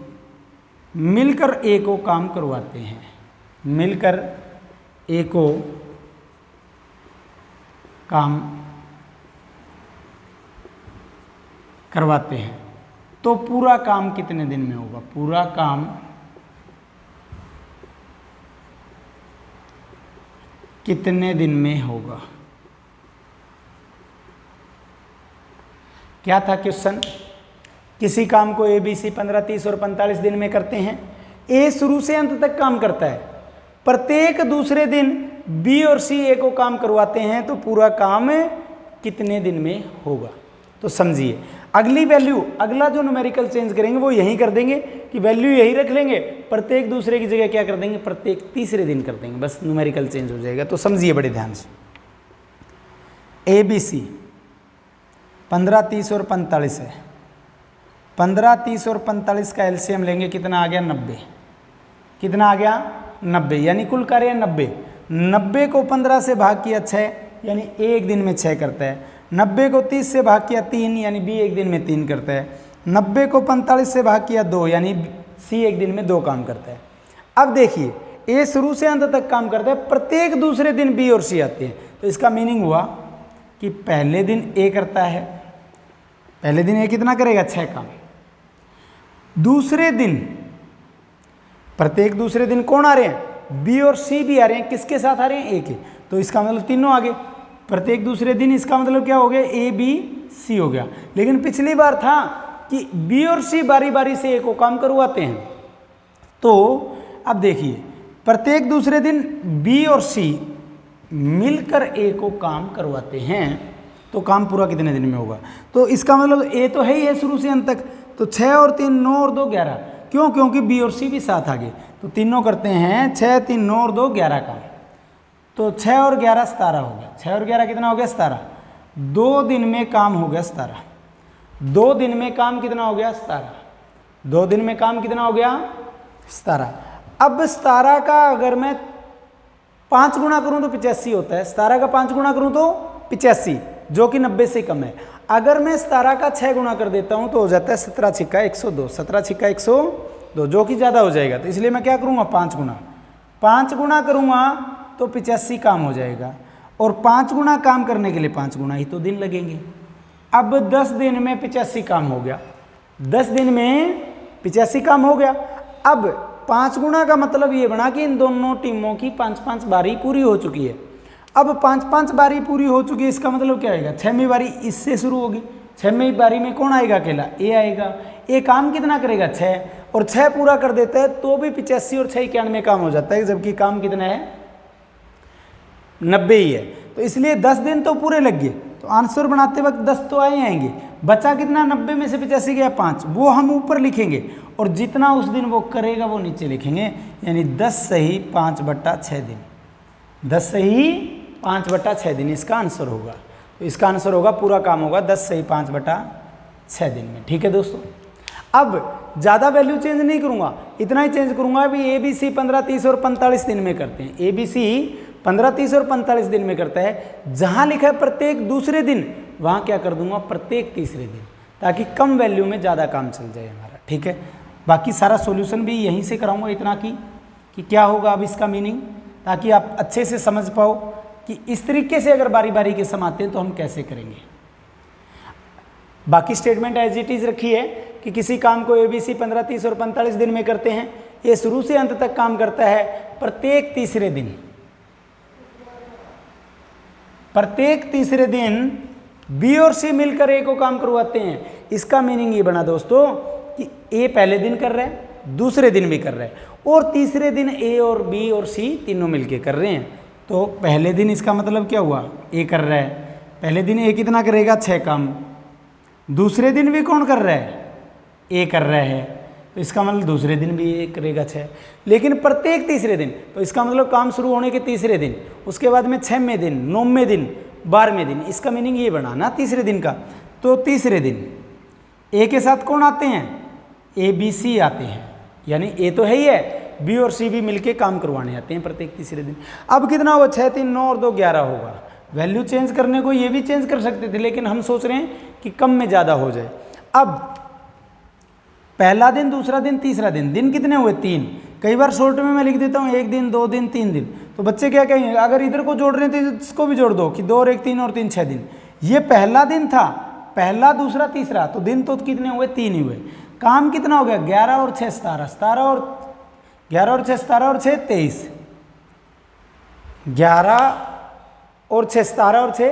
मिलकर ए को काम करवाते हैं, मिलकर ए को काम करवाते हैं। तो पूरा काम कितने दिन में होगा, पूरा काम कितने दिन में होगा। क्या था क्वेश्चन, किसी काम को ए बी सी 15, 30 और 45 दिन में करते हैं। ए शुरू से अंत तक काम करता है, प्रत्येक दूसरे दिन बी और सी ए को काम करवाते हैं। तो पूरा काम कितने दिन में होगा। तो समझिए, अगली वैल्यू, अगला जो न्यूमेरिकल चेंज करेंगे वो यही कर देंगे कि वैल्यू यही रख लेंगे, प्रत्येक दूसरे की जगह क्या कर देंगे, प्रत्येक तीसरे दिन कर देंगे, बस न्यूमेरिकल चेंज हो जाएगा। तो समझिए बड़े ध्यान से, ए बी सी 15, 30 और 45 है। 15, 30 और 45 का एलसीएम लेंगे, कितना आ गया 90। कितना आ गया 90, यानी कुल कार्य 90। 90 को 15 से भाग किया 6, यानी एक दिन में 6 करता है। 90 को 30 से भाग किया 3, यानी बी एक दिन में 3 करता है। 90 को 45 से भाग किया 2, यानी सी एक दिन में 2 काम करता है। अब देखिए, ए शुरू से अंत तक काम करता है, प्रत्येक दूसरे दिन बी और सी आते हैं। तो इसका मीनिंग हुआ कि पहले दिन ए करता है, पहले दिन ए कितना करेगा 6 काम। दूसरे दिन, प्रत्येक दूसरे दिन कौन आ रहे हैं, बी और सी भी आ रहे हैं। किसके साथ आ रहे हैं, ए के। तो इसका मतलब तीनों आ गए प्रत्येक दूसरे दिन। इसका मतलब क्या हो गया, ए बी सी हो गया। लेकिन पिछली बार था कि बी और सी बारी बारी से ए को काम करवाते हैं। तो अब देखिए, प्रत्येक दूसरे दिन बी और सी मिलकर ए को काम करवाते हैं। तो काम पूरा कितने दिन में होगा। तो इसका मतलब ए तो है ही है शुरू से अंत तक। तो 6 और 3 9 और 2 11। क्यों, क्योंकि बी और सी भी साथ आ गए। तो तीनों करते हैं 6, 3, 9 और 2 11 काम। तो 6 और 11 17 हो गया। 6 और 11 कितना हो गया 17। 2 दिन में काम हो गया 17। 2 दिन में काम कितना हो गया 17। 2 दिन में काम कितना हो गया 17। अब 17 का अगर मैं 5 गुना करूं तो 85 होता है। 17 का 5 गुना करूं तो 85, जो कि 90 से कम है। अगर मैं 17 का 6 गुना कर देता हूं तो हो जाता है 17 छिक्का 102। 17 छिक्का 102, जो कि ज़्यादा हो जाएगा। तो इसलिए मैं क्या करूंगा 5 गुना। 5 गुना करूंगा तो 85 काम हो जाएगा। और 5 गुना काम करने के लिए 5 गुना ही तो दिन लगेंगे। अब 10 दिन में 85 काम हो गया। 10 दिन में 85 काम हो गया। अब 5 गुना का मतलब ये बना कि इन दोनों टीमों की 5-5 बारी पूरी हो चुकी है। अब 5-5 बारी पूरी हो चुकी है, इसका मतलब क्या आएगा, 6वीं बारी इससे शुरू होगी। 6वीं बारी में कौन आएगा, अकेला ए आएगा। ए काम कितना करेगा 6, और 6 पूरा कर देता है तो भी 85 और 6 91 काम हो जाता है, जबकि काम कितना है 90 ही है। तो इसलिए 10 दिन तो पूरे लग गए। तो आंसर बनाते वक्त 10 तो आए आएंगे। बचा कितना, 90 में से 85 गया 5, वो हम ऊपर लिखेंगे और जितना उस दिन वो करेगा वो नीचे लिखेंगे। यानी 10 सही 5/6 दिन, 10 सही 5/6 दिन इसका आंसर होगा। तो इसका आंसर होगा, पूरा काम होगा 10 सही 5/6 दिन में। ठीक है दोस्तों, अब ज़्यादा वैल्यू चेंज नहीं करूँगा, इतना ही चेंज करूँगा। अभी ABC 15, 30 और 45 दिन में करते हैं। ABC 15, 30 और 45 दिन में करता है। जहाँ लिखा है प्रत्येक दूसरे दिन, वहाँ क्या कर दूंगा, प्रत्येक तीसरे दिन, ताकि कम वैल्यू में ज़्यादा काम चल जाए हमारा। ठीक है, बाकी सारा सॉल्यूशन भी यहीं से कराऊंगा, इतना कि क्या होगा अब इसका मीनिंग, ताकि आप अच्छे से समझ पाओ कि इस तरीके से अगर बारी बारी के सम आते हैं तो हम कैसे करेंगे। बाकी स्टेटमेंट एज इट इज रखी है कि किसी काम को ABC 15, 30 और 45 दिन में करते हैं। ये शुरू से अंत तक काम करता है प्रत्येक तीसरे दिन। प्रत्येक तीसरे दिन B और C मिलकर A को काम करवाते हैं। इसका मीनिंग ये बना दोस्तों कि A पहले दिन कर रहा है, दूसरे दिन भी कर रहा है, और तीसरे दिन A और B और C तीनों मिलके कर रहे हैं। तो पहले दिन इसका मतलब क्या हुआ, A कर रहा है। पहले दिन A कितना करेगा, 6 काम। दूसरे दिन भी कौन कर रहा है, A कर रहा है। तो इसका मतलब दूसरे दिन भी A करेगा 6, लेकिन प्रत्येक तीसरे दिन। तो इसका मतलब काम शुरू होने के तीसरे दिन, उसके बाद में 6वें दिन, 9वें दिन, 12वें दिन। इसका मीनिंग ये बना ना तीसरे दिन का। तो तीसरे दिन A के साथ कौन आते हैं, ABC आते हैं। यानी A तो है ही है, B और C भी मिलके काम करवाने आते हैं प्रत्येक तीसरे दिन। अब कितना होगा, 6, 3, 9 और 2 11 होगा। वैल्यू चेंज करने को ये भी चेंज कर सकते थे, लेकिन हम सोच रहे हैं कि कम में ज़्यादा हो जाए। अब पहला दिन, दूसरा दिन, तीसरा दिन, दिन कितने हुए, 3। कई बार शॉर्ट में मैं लिख देता हूँ 1 दिन, 2 दिन, 3 दिन। तो बच्चे क्या कहेंगे, अगर इधर को जोड़ रहे थे तो इसको भी जोड़ दो कि 2 और 1 3 और 3 6 दिन। ये पहला दिन था, पहला, दूसरा, तीसरा, तो दिन तो कितने हुए, 3 ही हुए। काम कितना हो गया, 11 और 6 17, 17 और 11 और 6 17 और 6 23, 11 और 6 17 और 6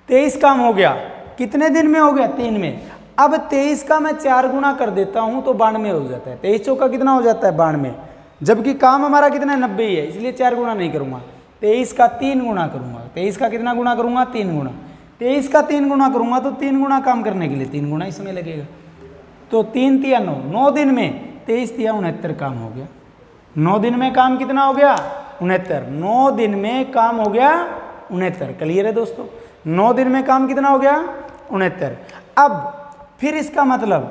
23 काम हो गया। कितने दिन में हो गया, 3 में। अब 23 का मैं 4 गुना कर देता हूं तो 92 हो जाता है। 23 चौका कितना हो जाता है, 92, जबकि काम हमारा कितना है, 90 ही है, इसलिए 4 गुना नहीं करूंगा। 23 का 3 गुना करूंगा। 23 का कितना गुना करूंगा, 3 गुना। 23 का 3 गुना करूंगा तो 3 गुना काम करने के लिए 3 गुना ही समय लगेगा। तो 3 तिया 9, 9 दिन में 23 तिया 69 काम हो गया। 9 दिन में काम कितना हो गया, 69। 9 दिन में काम हो गया 69। क्लियर है दोस्तों, 9 दिन में काम कितना हो गया, 69। अब फिर इसका मतलब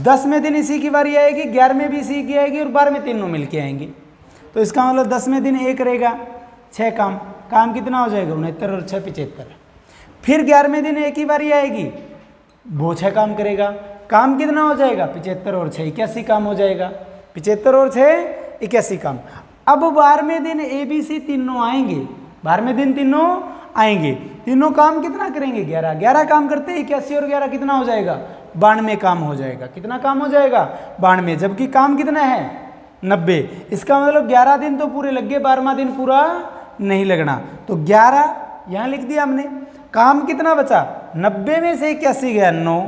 10वें दिन इसी की बारी आएगी, 11वें भी इसी की आएगी और 12वें तीनों मिलके आएंगे। तो इसका मतलब 10वें दिन A करेगा 6 काम, काम कितना हो जाएगा, 69 और 6 75। फिर 11वें दिन A की बारी आएगी, वो 6 काम करेगा, काम कितना हो जाएगा, 75 और 6 81 काम हो जाएगा। 75 और 6 81 काम। अब 12वें दिन ABC तीनों आएंगे, 12वें दिन तीनों आएंगे, तीनों काम कितना करेंगे, 11 11 काम करते हैं। 81 और 11 कितना हो जाएगा, 92 काम हो जाएगा। कितना काम हो जाएगा, 92, जबकि काम कितना है, 90। इसका मतलब 11 दिन तो पूरे लग गए, 12वां दिन पूरा नहीं लगना। तो 11 यहाँ लिख दिया हमने। काम कितना बचा, 90 में से 81 गया 9,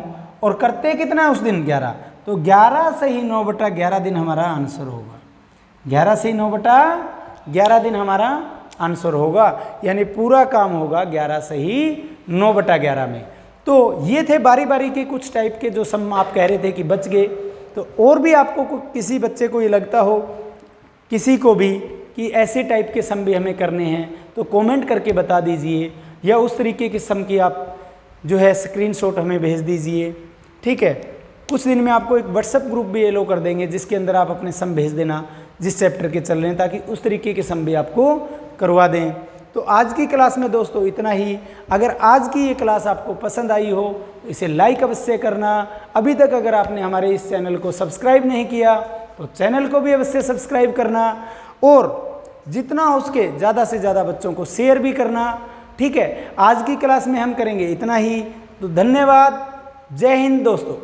और करते कितना है उस दिन, 11। तो 11 सही 9/11 दिन हमारा आंसर होगा। 11 सही 9/11 दिन हमारा आंसर होगा, यानी पूरा काम होगा 11 सही 9/11 में। तो ये थे बारी बारी के कुछ टाइप के जो सम आप कह रहे थे कि बच गए। तो और भी आपको किसी बच्चे को ये लगता हो, किसी को भी, कि ऐसे टाइप के सम भी हमें करने हैं, तो कमेंट करके बता दीजिए, या उस तरीके के सम की आप जो है स्क्रीनशॉट हमें भेज दीजिए। ठीक है, कुछ दिन में आपको एक व्हाट्सएप ग्रुप भी एलो कर देंगे, जिसके अंदर आप अपने सम भेज देना जिस चैप्टर के चल रहे हैं, ताकि उस तरीके के सम भी आपको करवा दें। तो आज की क्लास में दोस्तों इतना ही। अगर आज की ये क्लास आपको पसंद आई हो तो इसे लाइक अवश्य करना। अभी तक अगर आपने हमारे इस चैनल को सब्सक्राइब नहीं किया तो चैनल को भी अवश्य सब्सक्राइब करना, और जितना हो सके ज़्यादा से ज़्यादा बच्चों को शेयर भी करना। ठीक है, आज की क्लास में हम करेंगे इतना ही। तो धन्यवाद, जय हिंद दोस्तों।